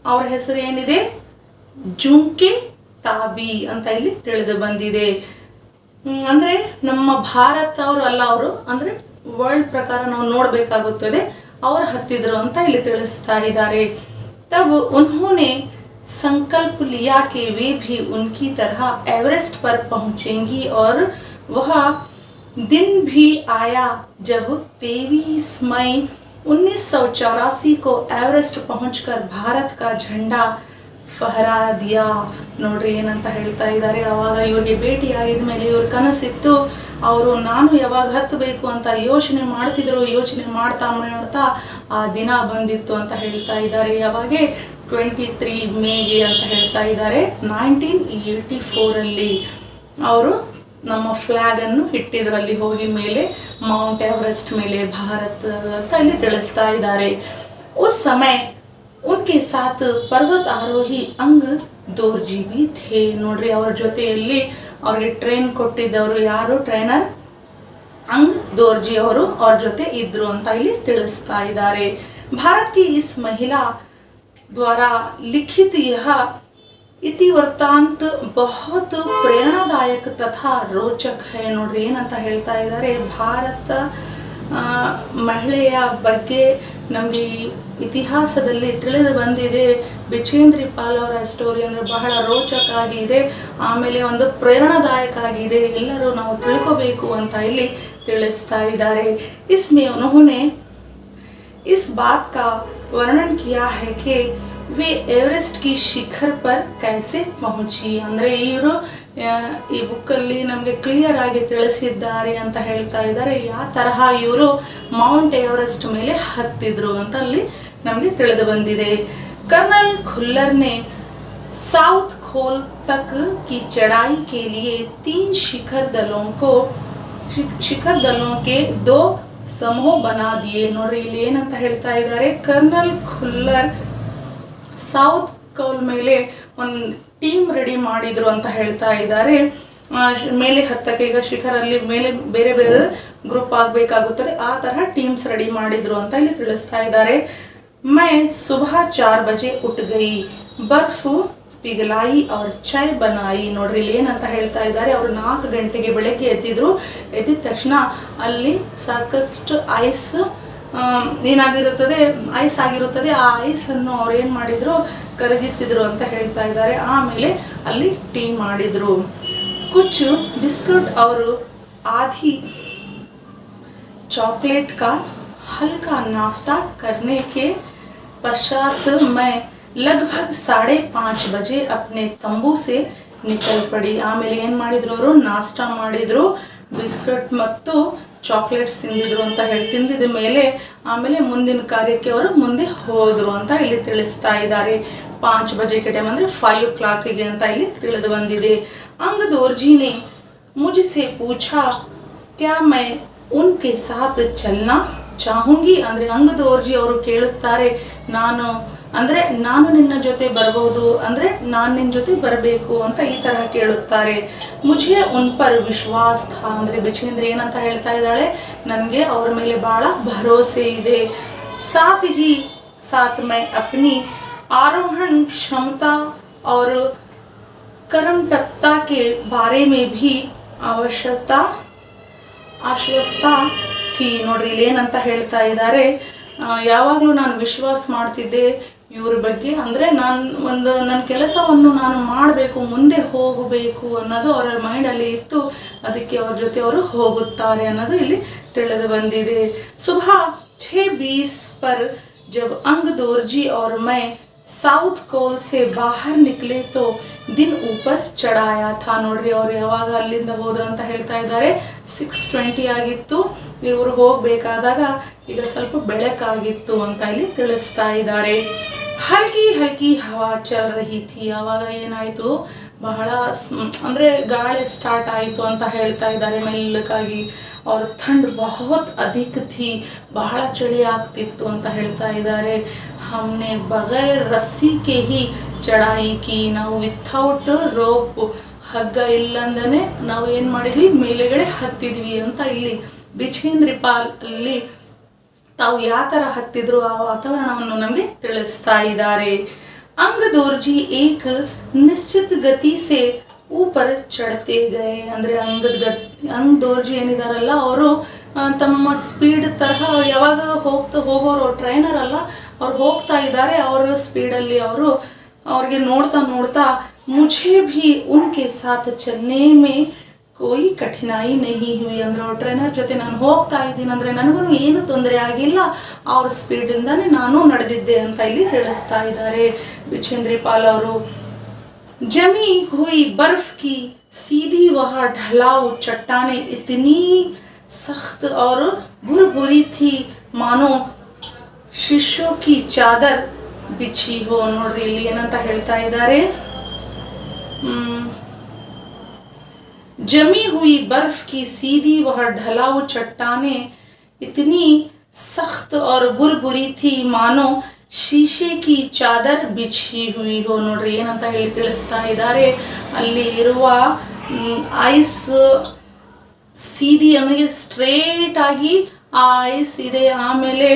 ಅವ್ರ ಹೆಸರು ಏನಿದೆ ಜುಂಕೆ ತಾಬಿ ಅಂತ ಇಲ್ಲಿ ತಿಳಿದು ಬಂದಿದೆ ಅಂದರೆ ನಮ್ಮ ಭಾರತ ಅವರು ಅಲ್ಲ ಅವರು ಅಂದರೆ ವರ್ಲ್ಡ್ ಪ್ರಕಾರ ನಾವು ನೋಡಬೇಕಾಗುತ್ತದೆ ಅವರು ಹತ್ತಿದ್ರು ಅಂತ ಇಲ್ಲಿ ತಿಳಿಸ್ತಾ ಇದ್ದಾರೆ तब उन्होंने संकल्प लिया कि वे भी उनकी तरह एवरेस्ट पर पहुंचेंगी और वह दिन भी आया जब 23 मई 1984 को एवरेस्ट पहुंचकर भारत का झंडा ಫಹರಾ ದಿಯಾ ನೋಡ್ರಿ ಏನಂತ ಹೇಳ್ತಾ ಇದ್ದಾರೆ ಆವಾಗ ಇವ್ರಿಗೆ ಭೇಟಿ ಆಗಿದ ಮೇಲೆ ಇವ್ರ ಕನಸಿತ್ತು ಅವರು ನಾನು ಯಾವಾಗ ಹತ್ತಬೇಕು ಅಂತ ಯೋಚನೆ ಮಾಡ್ತಾ ಆ ದಿನ ಬಂದಿತ್ತು ಅಂತ ಹೇಳ್ತಾ ಇದ್ದಾರೆ ಯಾವಾಗ 23 ಮೇಗೆ ಅಂತ ಹೇಳ್ತಾ ಇದ್ದಾರೆ 1984 ಅವರು ನಮ್ಮ ಫ್ಲಾಗನ್ನು ಇಟ್ಟಿದ್ರಲ್ಲಿ ಹೋಗಿ ಮೇಲೆ ಮೌಂಟ್ ಎವರೆಸ್ಟ್ ಮೇಲೆ ಭಾರತ ಅಂತ ಇಲ್ಲಿ ತಿಳಿಸ್ತಾ ಇದ್ದಾರೆ उस समय उनके साथ पर्वत आरोही अंग दोर्जी भी थे ನೋಡ್ರಿ ಅವರ ಜೊತೆಯಲ್ಲಿ ಅವರಿಗೆ ಟ್ರೈನ್ ಕೊಟ್ಟಿದ್ದವರು ಯಾರು ಟ್ರೈನರ್ अंग दोर्जी ಅವರು ಅವ್ರ ಜೊತೆ ಇದ್ರು ಅಂತ ಇಲ್ಲಿ ತಿಳಿಸ್ತಾ ಇದ್ದಾರೆ भारत की इस महिला द्वारा लिखित यह इतिवृत्तांत बहुत प्रेरणादायक तथा रोचक है ನೋಡ್ರಿ ಏನಂತ ಹೇಳ್ತಾ ಇದ್ದಾರೆ ಭಾರತ ಮಹಿಳೆಯ ಬಗ್ಗೆ ನಮಗೆ ಇತಿಹಾಸದಲ್ಲಿ ತಿಳಿದು ಬಂದಿದೆ ಬಿಚೇಂದ್ರಿ ಪಾಲ್ ಅವರ ಸ್ಟೋರಿ ಅಂದರೆ ಬಹಳ ರೋಚಕ ಆಗಿದೆ ಆಮೇಲೆ ಒಂದು ಪ್ರೇರಣಾದಾಯಕ ಆಗಿದೆ ಎಲ್ಲರೂ ನಾವು ತಿಳ್ಕೋಬೇಕು ಅಂತ ಇಲ್ಲಿ ತಿಳಿಸ್ತಾ ಇದ್ದಾರೆ इसमें उन्होंने इस बात का वर्णन किया है कि वे एवरेस्ट की शिखर पर कैसे पहुंची ಅಂದರೆ ಇವರು ಈ ಬುಕ್ಕಲ್ಲಿ ನಮಗೆ ಕ್ಲಿಯರ್ ಆಗಿ ತಿಳಿಸಿದ್ದಾರೆ ಅಂತ ಹೇಳ್ತಾ ಇದ್ದಾರೆ. ಯಾವ ತರಹ ಇವರು ಮೌಂಟ್ ಎವರೆಸ್ಟ್ ಮೇಲೆ ಹತ್ತಿದ್ರು ಅಂತ ಅಲ್ಲಿ ನಮಗೆ ತಿಳಿದು ಬಂದಿದೆ. कर्नल खुल्लर ने साउथ खोल तक की चढ़ाई के लिए 3 ಶಿಖರ್ ದಳों के 2 ಸಮೂಹ ಬನಾ ದಿಯೆ. ನೋಡ್ರಿ ಇಲ್ಲಿ ಏನಂತ ಹೇಳ್ತಾ ಇದ್ದಾರೆ, ಕರ್ನಲ್ ಖುಲ್ಲರ್ ಸೌತ್ ಕೋಲ್ ಮೇಲೆ ಒಂದು ಟೀಮ್ ರೆಡಿ ಮಾಡಿದ್ರು ಅಂತ ಹೇಳ್ತಾ ಇದ್ದಾರೆ. ಮೇಲೆ ಹತ್ತಕ್ಕೆ ಈಗ ಶಿಖರಲ್ಲಿ ಮೇಲೆ ಬೇರೆ ಬೇರೆ ಗ್ರೂಪ್ ಆಗಬೇಕಾಗುತ್ತದೆ, ಆ ತರಹ ಟೀಮ್ಸ್ ರೆಡಿ ಮಾಡಿದ್ರು ಅಂತ ಇಲ್ಲಿ ತಿಳಿಸ್ತಾ ಇದ್ದಾರೆ. मैं सुबह 4 बजे उठ गई, बर्फ पिघलाई और चाय बनाई. ನೋಡ್ರಿ ಇಲ್ಲಿ ಏನಂತ ಹೇಳ್ತಾ ಇದ್ದಾರೆ, ಅವರು 4 ಗಂಟೆಗೆ ಬೆಳಗ್ಗೆ ಎದ್ದಿದ ತಕ್ಷಣ ಅಲ್ಲಿ ಸಾಕಷ್ಟು ಐಸ್ ಏನಾಗಿರುತ್ತದೆ, ಐಸ್ ಆಗಿರುತ್ತದೆ. ಆ ಐಸ್ ಅನ್ನು ಅವ್ರು ಏನು ಮಾಡಿದ್ರು, ಕರಗಿಸಿದ್ರು ಅಂತ ಹೇಳ್ತಾ ಇದ್ದಾರೆ. ಆಮೇಲೆ ಅಲ್ಲಿ ಟೀ ಮಾಡಿದ್ರು. ಕುಚ್ ಬಿಸ್ಕುಟ್ ಅವರು आधी चॉकलेट का हल्का नाश्ता करने के पश्चात मैं लगभग 5:30 बजे अपने तंबू से निकल पड़ी. ಆಮೇಲೆ ಏನು ಮಾಡಿದ್ರು, ಅವರು ನಾಷ್ಟಾ ಮಾಡಿದ್ರು, ಬಿಸ್ಕಟ್ ಮತ್ತು ಚಾಕ್ಲೇಟ್ಸ್ ತಿಂದಿದ್ರು ಅಂತ ತಿಂದಿದ ಮೇಲೆ ಆಮೇಲೆ ಮುಂದಿನ ಕಾರ್ಯಕ್ಕೆ ಅವರು ಮುಂದೆ ಹೋದರು ಅಂತ ಇಲ್ಲಿ ತಿಳಿಸ್ತಾ ಇದ್ದಾರೆ. 5 बजे के टाइम ಅಂದರೆ 5 o'clock ಅಂತ ಇಲ್ಲಿ ತಿಳಿದು ಬಂದಿದೆ. अंग दोरजी ने मुझसे पूछा क्या मैं उनके साथ चलना ಚಾಹುಂಗಿ. ಅಂದರೆ ಅಂಗದೋರ್ಜಿ ಅವರು ಕೇಳುತ್ತಾರೆ, ನಾನು ನಿನ್ನ ಜೊತೆ ಬರಬಹುದು, ಅಂದರೆ ನಾನು ನಿನ್ನ ಜೊತೆ ಬರಬೇಕು ಅಂತ ಈ ತರಹ ಕೇಳುತ್ತಾರೆ. ಮುझे उन पर विश्वास था. ಅಂದರೆ ಬಿಚೇಂದ್ರ ಏನಂತ ಹೇಳ್ತಾ ಇದ್ದಾಳೆ, ನನಗೆ ಅವ್ರ ಮೇಲೆ ಬಹಳ ಭರವಸೆ ಇದೆ. साथ ही साथ मैं अपनी आरोहण क्षमता और कर्मठता के बारे में भी ಆಶ್ವಸ್ತ ಥಿ. ನೋಡ್ರಿ ಇಲ್ಲಿ ಏನಂತ ಹೇಳ್ತಾ ಇದ್ದಾರೆ, ಯಾವಾಗಲೂ ನಾನು ವಿಶ್ವಾಸ ಮಾಡ್ತಿದ್ದೆ ಇವ್ರ ಬಗ್ಗೆ, ಅಂದರೆ ನನ್ನ ಕೆಲಸವನ್ನು ನಾನು ಮಾಡಬೇಕು, ಮುಂದೆ ಹೋಗಬೇಕು ಅನ್ನೋದು ಅವರ ಮೈಂಡಲ್ಲಿ ಇತ್ತು, ಅದಕ್ಕೆ ಅವ್ರ ಜೊತೆ ಅವರು ಹೋಗುತ್ತಾರೆ ಅನ್ನೋದು ಇಲ್ಲಿ ತಿಳಿದು ಬಂದಿದೆ. सुबह 6:20 पर जब अंग दोरजी और मैं साउथ कोल से बाहर निकले तो दिन ऊपर चढ़ाया था. ನೋಡ್ರಿ ಅವ್ರು ಯಾವಾಗ ಅಲ್ಲಿಂದ ಹೋದ್ರು ಅಂತ ಹೇಳ್ತಾ ಇದ್ದಾರೆ, 6:20 ಆಗಿತ್ತು, ಇವರು ಹೋಗಬೇಕಾದಾಗ ಈಗ ಸ್ವಲ್ಪ ಬೆಳಕಾಗಿತ್ತು ಅಂತ ಇಲ್ಲಿ ತಿಳಿಸ್ತಾ ಇದ್ದಾರೆ. ಹಲ್ಕಿ ಹಲ್ಕಿ ಹವಾ ಚಲ್ ರಹಿ ಥಿ. ಆವಾಗ ಏನಾಯಿತು, ಬಹಳ ಅಂದರೆ ಗಾಳಿ ಸ್ಟಾರ್ಟ್ ಆಯಿತು ಅಂತ ಹೇಳ್ತಾ ಇದ್ದಾರೆ ಮೆಲ್ಲಕಾಗಿ. ಅವ್ರ ಥಂಡ್ ಬಹುತ್ ಅಧಿಕ್ ಥಿ, ಬಹಳ ಚಳಿ ಆಗ್ತಿತ್ತು ಅಂತ ಹೇಳ್ತಾ ಇದ್ದಾರೆ. ಹಮ್ನೆ ಬಗೈರ್ ರಸ್ಸಿ ಕೆ ಹಿ ಚಢಾಯಿ ಕಿ. ನಾವು ವಿಥೌಟ್ ರೋಪ್, ಹಗ್ಗ ಇಲ್ಲಂದನೆ ನಾವು ಏನು ಮಾಡಿದ್ವಿ, ಮೇಲೆಗಡೆ ಹತ್ತಿದ್ವಿ ಅಂತ ಇಲ್ಲಿ ಬಿಚೇಂದ್ರ ಪಾಲ್ ಅಲ್ಲಿ ತಾವು ಯಾವ ಥರ ಹತ್ತಿದ್ರು ಆ ವಾತಾವರಣವನ್ನು ನಮಗೆ ತಿಳಿಸ್ತಾ ಇದ್ದಾರೆ. ಅಂಗ ದೋರ್ಜಿ ಏಕ್ ನಿಶ್ಚಿತ ಗತಿ ಸೆ ऊपर ಚढ़ತೆ ಗಯೆ. ಅಂದರೆ ಅಂಗ್ ದೋರ್ಜಿ ಏನಿದಾರಲ್ಲ ಅವರು ತಮ್ಮ ಸ್ಪೀಡ್ ತರಹ ಯಾವಾಗ ಹೋಗೋರು ಟ್ರೈನರ್ ಅಲ್ಲ, ಅವ್ರು ಹೋಗ್ತಾ ಇದ್ದಾರೆ, ಅವರ ಸ್ಪೀಡಲ್ಲಿ ಅವ್ರಿಗೆ ನೋಡ್ತಾ ಮುझे भी उनके साथ चलने में कोई कठिनाई नहीं हुई. ಅಂದರೆ ಅವ್ರ ಟ್ರೈನರ್ ಜೊತೆ ನಾನು ಹೋಗ್ತಾ ಇದ್ದೀನಿ ಅಂದರೆ ನನಗೂ ಏನು ತೊಂದರೆ ಆಗಿಲ್ಲ, ಅವ್ರ ಸ್ಪೀಡಿಂದಾನೇ ನಾನು ನಡೆದಿದ್ದೆ ಅಂತ ಇಲ್ಲಿ ತಿಳಿಸ್ತಾ ಇದ್ದಾರೆ ಬಿಚೇಂದ್ರ ಪಾಲ್ ಅವರು. जमी हुई बर्फ की सीधी वह ढलाव चट्टाने इतनी सख्त और भुरभुरी थी मानो शीशों की चादर बिछी हो. ನೋಡ್ರಿ ಇಲ್ಲಿ ಏನಂತ ಹೇಳ್ತಾ ಇದ್ದಾರೆ, जमी हुई बर्फ की सीधी वह ढलाव चट्टाने इतनी सख्त और भुरभुरी थी मानो ಶೀಶೆ ಕಿ ಚಾದರ್ ಬಿಚ್ಚಿ ಹುಯಿ ಹೋ. ನೋಡ್ರಿ ಏನಂತ ಹೇಳಿ ತಿಳಿಸ್ತಾ ಇದ್ದಾರೆ, ಅಲ್ಲಿ ಇರುವ ಐಸ್ ಸೀದಿ ಅಂದರೆ ಸ್ಟ್ರೇಟ್ ಆಗಿ ಆ ಐಸ್ ಇದೆ. ಆಮೇಲೆ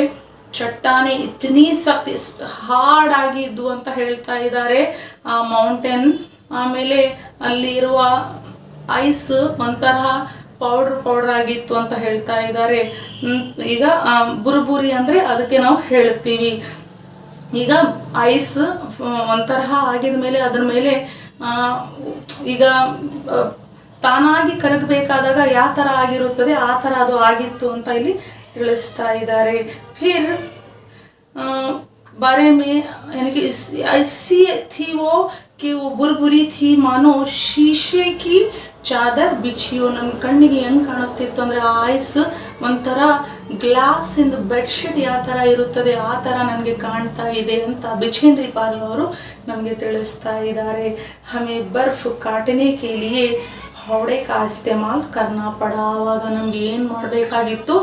ಚಟ್ಟಾನೆ ಇತನಿ ಸಖ್ತ್, ಹಾರ್ಡ್ ಆಗಿದ್ದು ಅಂತ ಹೇಳ್ತಾ ಇದ್ದಾರೆ ಆ ಮೌಂಟೇನ್. ಆಮೇಲೆ ಅಲ್ಲಿ ಇರುವ ಐಸ್ ಒಂಥರ ಪೌಡರ್ ಆಗಿತ್ತು ಅಂತ ಹೇಳ್ತಾ ಇದ್ದಾರೆ. ಈಗ ಬುರುಬುರಿ ಅಂದರೆ ಅದಕ್ಕೆ ನಾವು ಹೇಳ್ತೀವಿ. ಈಗ ಐಸ್ ಒಂತರಹ ಆಗಿದ ಮೇಲೆ ಅದ್ರ ಮೇಲೆ ಈಗ ತಾನಾಗಿ ಕರಗಬೇಕಾದಾಗ ಯಾವ ಥರ ಆಗಿರುತ್ತದೆ ಆ ಥರ ಅದು ಆಗಿತ್ತು ಅಂತ ಇಲ್ಲಿ ತಿಳಿಸ್ತಾ ಇದ್ದಾರೆ. ಫಿರ್ ಬಾರೆ ಮೇ ಯಾನಿ ಕಿ ಐಸಿ ಥಿ ವೋ कि वो बुरबुरी थी मानो शीशे की ಚಾದರ್ ಬಿಚಿಯೋ. ನಮ್ಮ ಕಣ್ಣಿಗೆ ಹೆಂಗೆ ಕಾಣುತ್ತಿತ್ತು ಅಂದರೆ ಆ ಐಸ್ ಒಂಥರ ಗ್ಲಾಸಿಂದ ಬೆಡ್ಶೀಟ್ ಯಾವ ಥರ ಇರುತ್ತದೆ ಆ ಥರ ನನಗೆ ಕಾಣ್ತಾ ಇದೆ ಅಂತ ಬಿಚೇಂದ್ರಿ ಪಾಲ್ ಅವರು ನಮಗೆ ತಿಳಿಸ್ತಾ ಇದ್ದಾರೆ. ಹಮೇ ಬರ್ಫ್ ಕಾಟನೆ ಕೆ ಲಿಯೆ ಫೌಡೆ ಕಾ ಇಸ್ತೆಮಾಲ್ ಕರ್ನಾ ಪಡ. ಆವಾಗ ನಮಗೆ ಏನು ಮಾಡಬೇಕಾಗಿತ್ತು,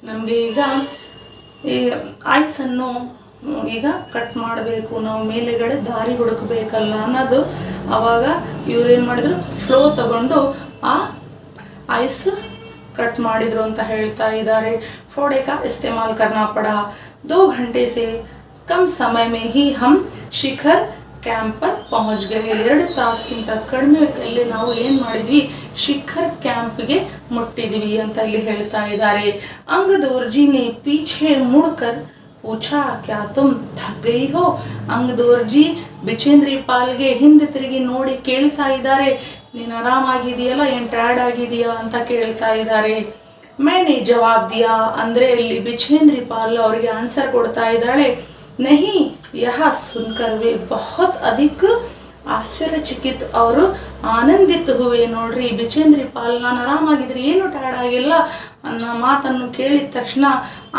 ನಮಗೆ ಈಗ ಈ ಐಸನ್ನು ಈಗ ಕಟ್ ಮಾಡಬೇಕು, ನಾವು ಮೇಲೆಗಡೆ ದಾರಿ ಹುಡುಕಬೇಕಲ್ಲ ಅನ್ನೋದು. ಆವಾಗ ಇವ್ರೇನು ಮಾಡಿದ್ರು, ಫ್ಲೋ ತಗೊಂಡು ಆ ಐಸ್ ಕಟ್ ಮಾಡಿದ್ರು ಅಂತ ಹೇಳ್ತಾ ಇದ್ದಾರೆ. ಫೋಡೆ ಕಾ ಇಸ್ತೆಮಾಲ್ ಕರ್ನಾ ಪಡ. 2 घंटे से कम समय में ही हम ಶಿಖರ್ ಕ್ಯಾಂಪ್ पर पहुंच गए. 2 ತಾಸಿಗಿಂತ ಕಡಿಮೆಯಲ್ಲಿ ನಾವು ಏನು ಮಾಡಿದ್ವಿ, ಶಿಖರ್ ಕ್ಯಾಂಪ್ಗೆ ಮುಟ್ಟಿದ್ವಿ ಅಂತ ಇಲ್ಲಿ ಹೇಳ್ತಾ ಇದ್ದಾರೆ. ಅಂಗದೋರ್ಜಿ ನೆ ಪೀಛೆ ಮುಡ್ಕರ್ पूछा क्या तुम थक गई हो. ಅಂಗದೋರ್ಜಿ ಬಿಚೇಂದ್ರಿ ಪಾಲ್ಗೆ ಹಿಂದೆ ತಿರುಗಿ ನೋಡಿ ಕೇಳ್ತಾ ಇದ್ದಾರೆ, ನೀನು ಆರಾಮಾಗಿದೆಯಲ್ಲ, ಏನು ಟಯರ್ಡ್ ಆಗಿದೆಯಾ ಅಂತ ಕೇಳ್ತಾ ಇದ್ದಾರೆ. मैंने जवाब दिया ಅಂದರೆ ಇಲ್ಲಿ ಬಿಚೇಂದ್ರಿ ಪಾಲ್ ಅವರಿಗೆ ಆನ್ಸರ್ ಕೊಡ್ತಾ ಇದ್ದಾಳೆ. नहीं यह सुनकर वे बहुत अधिक ಆಶ್ಚರ್ಯಚಕಿತ್, ಅವರು ಆನಂದಿತ ಹುವೆ. ನೋಡ್ರಿ, ಬಿಚೇಂದ್ರಿ ಪಾಲ್ ನಾನು ಆರಾಮಾಗಿದ್ರೆ ಏನು ಟಯರ್ಡ್ ಆಗಿಲ್ಲ ಅನ್ನೋ ಮಾತನ್ನು ಕೇಳಿದ ತಕ್ಷಣ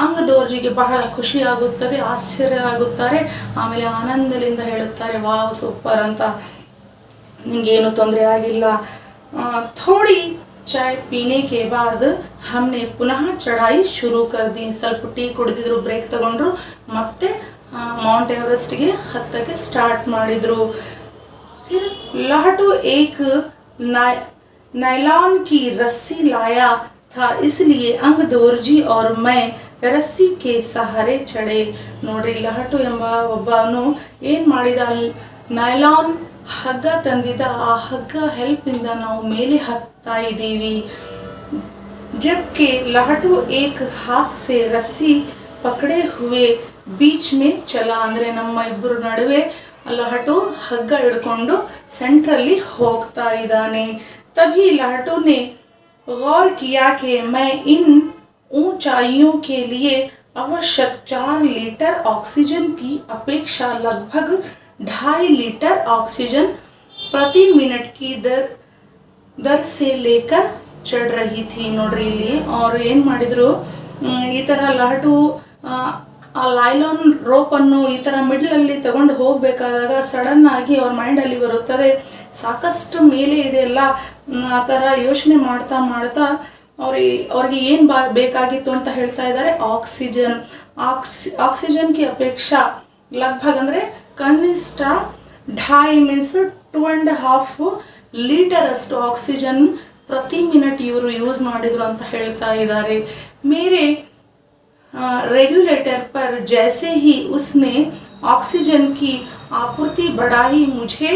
ಅಂಗದೋರ್ಜಿಗೆ ಬಹಳ ಖುಷಿ ಆಗುತ್ತದೆ, ಆಶ್ಚರ್ಯ ಆಗುತ್ತಾರೆ. ಆಮೇಲೆ ಆನಂದದಿಂದ ಹೇಳುತ್ತಾರೆ, ವಾವ್ ಸೂಪರ್ ಅಂತ, ನಿಮಗೇನು ತೊಂದರೆ ಆಗಿಲ್ಲ. ಥೋಡಿ ಚಾಯ್ ಪೀನೆ ಕೆ ಬಾದ್ ಹಮ್ನೆ ಪುನಃ ಚಢಾಯಿ ಶುರು ಕರ್ ದಿ. ಸ್ವಲ್ಪ ಟೀ ಕುಡಿದಿದ್ರು, ಬ್ರೇಕ್ ತಗೊಂಡ್ರು, ಮತ್ತೆ ಮೌಂಟ್ ಎವರೆಸ್ಟ್ಗೆ ಹತ್ತಕ್ಕೆ ಸ್ಟಾರ್ಟ್ ಮಾಡಿದ್ರು. फिर लहटू एक नायलॉन की रस्सी लाया था, इसलिए अंगदोर्जी और मैं रस्सी के सहारे चढ़े. ನೋಡ್ರಿ, ಲಹಟು ಎಂಬ ಒಬ್ಬನು ಏನು ಮಾಡಿದ, ನೈಲಾನ್ ಹಗ್ಗ ತಂದಿದ್ದ, ಆ ಹಗ್ಗ ಹೆಲ್ಪಿಂದ ನಾವು ಮೇಲೆ ಹತ್ತಾ ಇದ್ದೀವಿ. जबकि लहटू एक हाथ से रस्सी पकड़े हुए बीच में चला. ಅಂದರೆ ನಮ್ಮ ಇಬ್ಬರು ನಡುವೆ ಲಹಟು ಹಗ್ಗ ಹಿಡ್ಕೊಂಡು ಸೆಂಟ್ರಲ್ಲಿ ಹೋಗ್ತಾ ಇದ್ದಾನೆ. तभी लहटू ने गौर किया कि मैं इन ऊंचाइयों के लिए आवश्यक 4 लीटर ऑक्सीजन की अपेक्षा लगभग 2.5 लीटर ऑक्सीजन प्रति मिनट की दर से लेकर चढ़ रही थी. ನೋಡ್ರಿ, ಇಲ್ಲಿ ಅವ್ರು ಏನು ಮಾಡಿದ್ರು, ಈ ಥರ ಲಹಟು ಆ ಲೈಲಾನ್ ರೋಪನ್ನು ಈ ಥರ ಮಿಡ್ಲಲ್ಲಿ ತಗೊಂಡು ಹೋಗಬೇಕಾದಾಗ ಸಡನ್ ಆಗಿ ಅವ್ರ ಮೈಂಡಲ್ಲಿ ಬರುತ್ತದೆ, ಸಾಕಷ್ಟು ಮೇಲೆ ಇದೆಲ್ಲ. ಆ ಥರ ಯೋಚನೆ ಮಾಡ್ತಾ ಮಾಡ್ತಾ ಅವ್ರಿಗೆ ಏನು ಬೇಕಾಗಿತ್ತು ಅಂತ ಹೇಳ್ತಾ ಇದ್ದಾರೆ, ಆಕ್ಸಿಜನ್. ಆಕ್ಸಿಜನ್ ಕಿ ಅಪೇಕ್ಷಾ ಲಗ್ಭಗ್ ಅಂದರೆ ಕನಿಷ್ಠ 2.5 ಮೀನ್ಸ್ 2.5 ಲೀಟರ್ ಅಷ್ಟು ಆಕ್ಸಿಜನ್ ಪ್ರತಿ ಮಿನಿಟ್ ಇವರು ಯೂಸ್ ಮಾಡಿದ್ರು ಅಂತ ಹೇಳ್ತಾ ಇದ್ದಾರೆ. ಮೇರೆ रेगुलेटर पर जैसे ही उसने ऑक्सीजन की आपूर्ति बढ़ाई, मुझे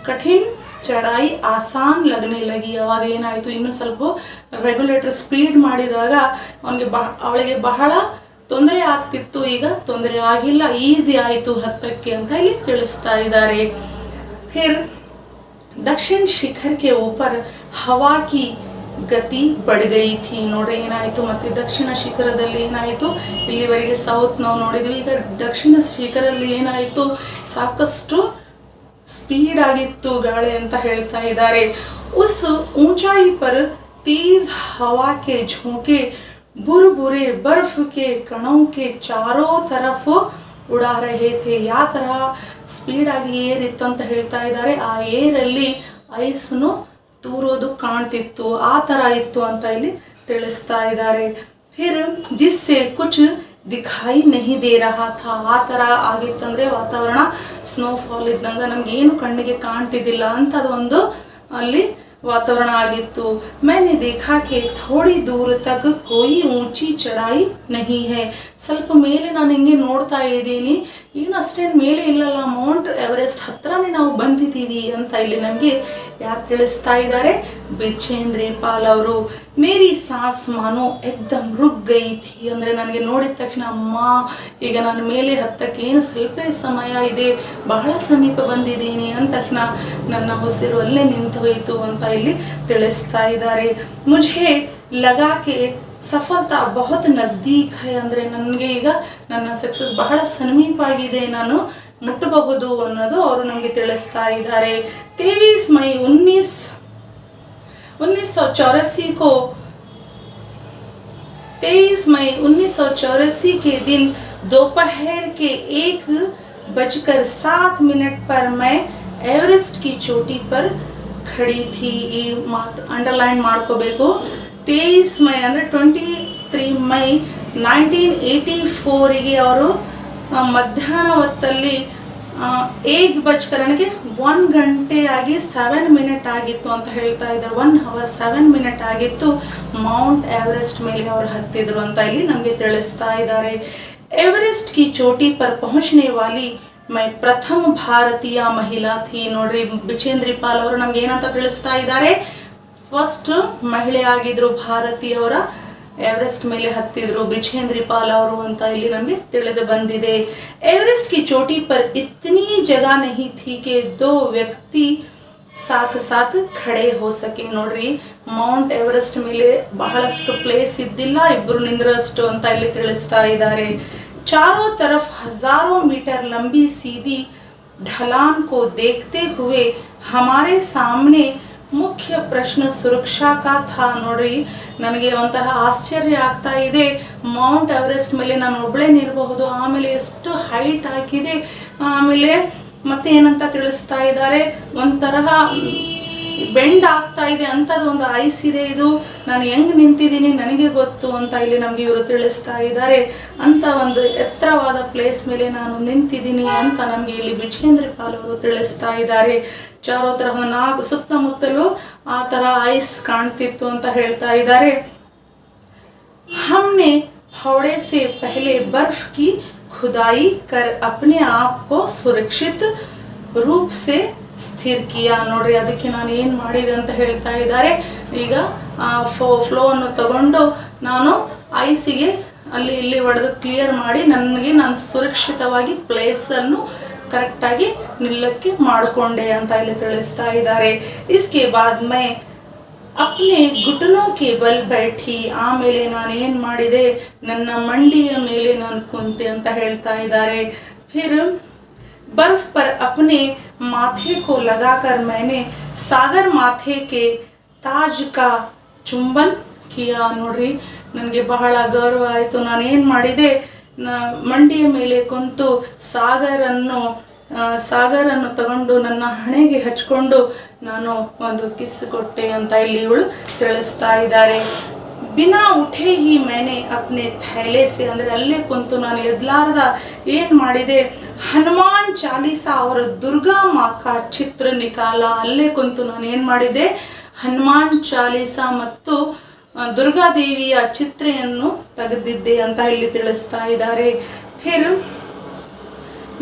कठिन चढ़ाई आसान लगने लगी. ಅವಾಗ ಏನಾಯಿತು, ಇನ್ನೂ ಸ್ವಲ್ಪ ರೆಗ್ಯುಲೇಟರ್ ಸ್ಪೀಡ್ ಮಾಡಿದಾಗ ಅವಳಿಗೆ ಬಹಳ ತೊಂದರೆ ಆಗ್ತಿತ್ತು. ಈಗ ತೊಂದರೆ ಆಗಿಲ್ಲ, ಈಸಿ ಆಯಿತು ಹತ್ತಕ್ಕೆ ಅಂತ ಇಲ್ಲಿ ತಿಳಿಸ್ತಾ ಇದ್ದಾರೆ. फिर दक्षिण शिखर के ऊपर हवा की ಗತಿ ಬಡ್ಗೈ ಥಿ. ನೋಡ್ರಿ, ಏನಾಯಿತು, ಮತ್ತೆ ದಕ್ಷಿಣ ಶಿಖರದಲ್ಲಿ ಏನಾಯಿತು, ಇಲ್ಲಿವರೆಗೆ ಸೌತ್ ನಾವು ನೋಡಿದ್ವಿ, ಈಗ ದಕ್ಷಿಣ ಶಿಖರಲ್ಲಿ ಏನಾಯಿತು, ಸಾಕಷ್ಟು ಸ್ಪೀಡ್ ಆಗಿತ್ತು ಗಾಳಿ ಅಂತ ಹೇಳ್ತಾ ಇದ್ದಾರೆ. ಉಸ್ ऊंचाई पर तेज हवा के झोंके बुरबुरे बर्फ के कणों के चारों तरफ उड़ा रहे थे. ಯಾವ ಥರ ಸ್ಪೀಡ್ ಆಗಿ ಏರ್ ಇತ್ತು ಅಂತ ಹೇಳ್ತಾ ಇದ್ದಾರೆ, ಆ ಏರಲ್ಲಿ ಐಸ್ನು ತೂರೋದು ಕಾಣ್ತಿತ್ತು, ಆ ಥರ ಇತ್ತು ಅಂತ ಇಲ್ಲಿ ತಿಳಿಸ್ತಾ ಇದ್ದಾರೆ. ಫಿರ್ ಜಿಸ್ಸೆ ಕುಚ್ ದಿಖಾಯಿ ನಹಿ ದೇ ರಹಾ ಥಾ. ಆ ಥರ ಆಗಿತ್ತಂದರೆ ವಾತಾವರಣ ಸ್ನೋಫಾಲ್ ಇದ್ದಂಗೆ, ನಮಗೇನು ಕಣ್ಣಿಗೆ ಕಾಣ್ತಿದ್ದಿಲ್ಲ ಅಂಥದ್ದು ಒಂದು ಅಲ್ಲಿ वातावरण ಆಗಿತ್ತು. मैंने देखा कि थोड़ी दूर तक कोई ऊंची चढ़ाई नहीं है. ಸ್ವಲ್ಪ ಮೇಲೆ ನಾನು ಹಿಂಗೆ ನೋಡ್ತಾ ಇದ್ದೀನಿ, ಏನು ಅಷ್ಟೇನು ಮೇಲೆ ಇಲ್ಲಲ್ಲ, ಮೌಂಟ್ ಎವರೆಸ್ಟ್ ಹತ್ರನೇ ನಾವು ಬಂದಿದ್ದೀವಿ ಅಂತ ಇಲ್ಲಿ ನಮಗೆ ಯಾರು ತಿಳಿಸ್ತಾ ಇದ್ದಾರೆ, ಬಿಚೇಂದ್ರಿ ಪಾಲ್ ಅವರು. ಮೇರಿ ಸಾಸ್ ಮಾನೋ ಎಕ್ದಮ್ ರುಕ್ ಗೈ ಥಿ. ಅಂದರೆ ನನಗೆ ನೋಡಿದ ತಕ್ಷಣ ಅಮ್ಮ, ಈಗ ನಾನು ಮೇಲೆ ಹತ್ತಕ್ಕೆ ಏನು ಸ್ವಲ್ಪ ಸಮಯ ಇದೆ, ಬಹಳ ಸಮೀಪ ಬಂದಿದ್ದೀನಿ ಅಂದ ತಕ್ಷಣ ನನ್ನ ಉಸಿರು ಅಲ್ಲೇ ನಿಂತು ಹೋಯಿತು ಅಂತ ಇಲ್ಲಿ ತಿಳಿಸ್ತಾ ಇದ್ದಾರೆ. ಮುझे लगा के ಸಫಲತಾ ಬಹುತ್ ನಜ್ದೀಕ್ ಹೈ. ಅಂದರೆ ನನಗೆ ಈಗ ನನ್ನ ಸಕ್ಸಸ್ ಬಹಳ ಸಮೀಪ ಆಗಿದೆ, ನಾನು ಮುಟ್ಟಬಹುದು ಅನ್ನೋದು ಅವರು ನಮಗೆ ತಿಳಿಸ್ತಾ ಇದ್ದಾರೆ. 23 मई 1984 को 23 मई 1984 के दिन दोपहर के 1:07 पर मैं एवरेस्ट की चोटी पर खड़ी थी. ಈ ಮಾತು ಅಂಡರ್ಲೈನ್ ಮಾಡ್ಕೋಬೇಕು. 23 ಮೈ ಅಂದರೆ 23 ಮೈ 1984ಗೆ ಅವರು ಮಧ್ಯಾಹ್ನ ಹೊತ್ತಲ್ಲಿ 1 ಗಂಟೆ ಆಗಿ 7 ಮಿನಿಟ್ ಆಗಿತ್ತು ಅಂತ ಹೇಳ್ತಾ ಇದ್ದಾರೆ. 1 hour 7 ಮಿನಿಟ್ ಆಗಿತ್ತು ಮೌಂಟ್ ಎವರೆಸ್ಟ್ ಮೇಲೆ ಅವರು ಹತ್ತಿದ್ರು ಅಂತ ಇಲ್ಲಿ ನಮಗೆ ತಿಳಿಸ್ತಾ ಇದ್ದಾರೆ. एवरेस्ट की चोटी पर पहुंचने वाली मैं प्रथम ಭಾರತೀಯ ಮಹಿಳಾ ಥಿ. ನೋಡ್ರಿ, ಬಿಚೇಂದ್ರಿ ಪಾಲ್ ಅವರು ನಮ್ಗೆ ಏನಂತ ತಿಳಿಸ್ತಾ ಇದ್ದಾರೆ, ಫಸ್ಟ್ ಮಹಿಳೆ ಆಗಿದ್ರು ಭಾರತೀಯವರ एवरेस्ट ಮೇಲೆ ಹತ್ತಿದ್ರು ಬಿಚೇಂದ್ರಿ ಪಾಲ್ ಅವರು ಅಂತ ಇಲ್ಲಿ ನಮಗೆ ತಿಳಿದು ಬಂದಿದೆ. एवरेस्ट की चोटी पर इतनी जगह नहीं थी कि 2 व्यक्ति साथ साथ खड़े हो सके. ನೋಡ್ರಿ, ಮೌಂಟ್ ಎವರೆಸ್ಟ್ ಮೇಲೆ ಬಹಳಷ್ಟು ಪ್ಲೇಸ್ ಇದ್ದಿಲ್ಲ, ಇಬ್ರು ನಿಂದ್ರಷ್ಟು ಅಂತ ಇಲ್ಲಿ ತಿಳಿಸ್ತಾ ಇದ್ದಾರೆ. चारों तरफ हजारों मीटर लंबी सीधी ढलान को देखते हुए हमारे सामने ಮುಖ್ಯ ಪ್ರಶ್ನ ಸುರಕ್ಷಾ ಕಾ ಥಾ. ನೋಡ್ರಿ, ನನಗೆ ಒಂಥರ ಆಶ್ಚರ್ಯ ಆಗ್ತಾ ಇದೆ. ಮೌಂಟ್ ಎವರೆಸ್ಟ್ ಮೇಲೆ ನಾನು ಒಬ್ಬಳೇ ನಿಲ್ಬಹುದು, ಆಮೇಲೆ ಎಷ್ಟು ಹೈಟ್ ಆಗಿದೆ, ಆಮೇಲೆ ಮತ್ತೆ ಏನಂತ ತಿಳಿಸ್ತಾ ಇದ್ದಾರೆ, ಒಂಥರ ಬೆಂಡ್ ಆಗ್ತಾ ಇದೆ ಅಂಥದ್ದು ಒಂದು ಐಸ್ ಇದೆ, ಇದು ನಾನು ಹೆಂಗೆ ನಿಂತಿದ್ದೀನಿ ನನಗೆ ಗೊತ್ತು ಅಂತ ಇಲ್ಲಿ ನಮಗೆ ಇವರು ತಿಳಿಸ್ತಾ ಇದ್ದಾರೆ. ಅಂತ ಒಂದು ಎತ್ತರವಾದ ಪ್ಲೇಸ್ ಮೇಲೆ ನಾನು ನಿಂತಿದ್ದೀನಿ ಅಂತ ನಮಗೆ ಇಲ್ಲಿ ಬಿಚೇಂದ್ರಿ ಪಾಲ್ ಅವರು ತಿಳಿಸ್ತಾ ಇದ್ದಾರೆ. ಚಾರೋ ತರ ಸುತ್ತಮುತ್ತಲು ಆ ತರ ಐಸ್ ಕಾಣ್ತಿತ್ತು ಅಂತ ಹೇಳ್ತಾ ಇದ್ದಾರೆ. हमने फावड़े से पहले बर्फ की खुदाई कर अपने आप को सुरक्षित रूप से ಸ್ಥಿರ ಕಿಯಾ. ನೋಡ್ರಿ, ಅದಕ್ಕೆ ನಾನು ಏನು ಮಾಡಿದೆ ಅಂತ ಹೇಳ್ತಾ ಇದ್ದಾರೆ. ಈಗ ಆ ಫ್ಲೋ ಅನ್ನು ತಗೊಂಡು ನಾನು ಐಸಿಗೆ ಅಲ್ಲಿ ಇಲ್ಲಿ ಹೊಡೆದು ಕ್ಲಿಯರ್ ಮಾಡಿ ನಾನು ಸುರಕ್ಷಿತವಾಗಿ ಪ್ಲೇಸನ್ನು ಕರೆಕ್ಟಾಗಿ ನಿಲ್ಲಕ್ಕೆ ಮಾಡಿಕೊಂಡೆ ಅಂತ ಇಲ್ಲಿ ತಿಳಿಸ್ತಾ ಇದ್ದಾರೆ. इसके बाद मैं अपने घुटनों के बल बैठी. ಆಮೇಲೆ ನಾನು ಏನು ಮಾಡಿದೆ, ನನ್ನ ಮಂಡಿಯ ಮೇಲೆ ನಾನು ಕುಂತೆ ಅಂತ ಹೇಳ್ತಾ ಇದ್ದಾರೆ. फिर बर्फ पर अपने माथे को लगाकर मैंने सागर माथे के ताज का चुंबन किया. ನೋಡ್ರಿ, ನನಗೆ ಬಹಳ ಗೌರವ ಆಯಿತು. ನಾನು ಏನು ಮಾಡಿದೆ, ಮಂಡಿಯ ಮೇಲೆ ಕುಂತು ಸಾಗರನ್ನು ತಗೊಂಡು ನನ್ನ ಹಣೆಗೆ ಹಚ್ಕೊಂಡು ನಾನು ಒಂದು ಕಿಸ್ ಕೊಟ್ಟೆ ಅಂತ ಇಲ್ಲಿ ಇವಳು ತಿಳಿಸ್ತಾ ಇದ್ದಾರೆ. ಬಿನಾ ಉಠೆ ಹಿ मैंने अपने थैले से, ಅಂದರೆ ಅಲ್ಲೇ ಕುಂತು ನಾನು ಎದ್ಲಾರ್ದ ಏನು ಮಾಡಿದೆ, ಹನುಮಾನ್ ಚಾಲೀಸಾ ಅವರ ದುರ್ಗಾ ಮಾತಾ ಚಿತ್ರ ನಿಕಾಲ. ಅಲ್ಲೇ ಕುಂತು ನಾನು ಏನು ಮಾಡಿದೆ, ಹನುಮಾನ್ ಚಾಲೀಸಾ ಮತ್ತು ದುರ್ಗಾದೇವಿಯ ಚಿತ್ರೆಯನ್ನು ತೆಗೆದಿದ್ದೆ ಅಂತ ಇಲ್ಲಿ ತಿಳಿಸ್ತಾ ಇದ್ದಾರೆ. फिर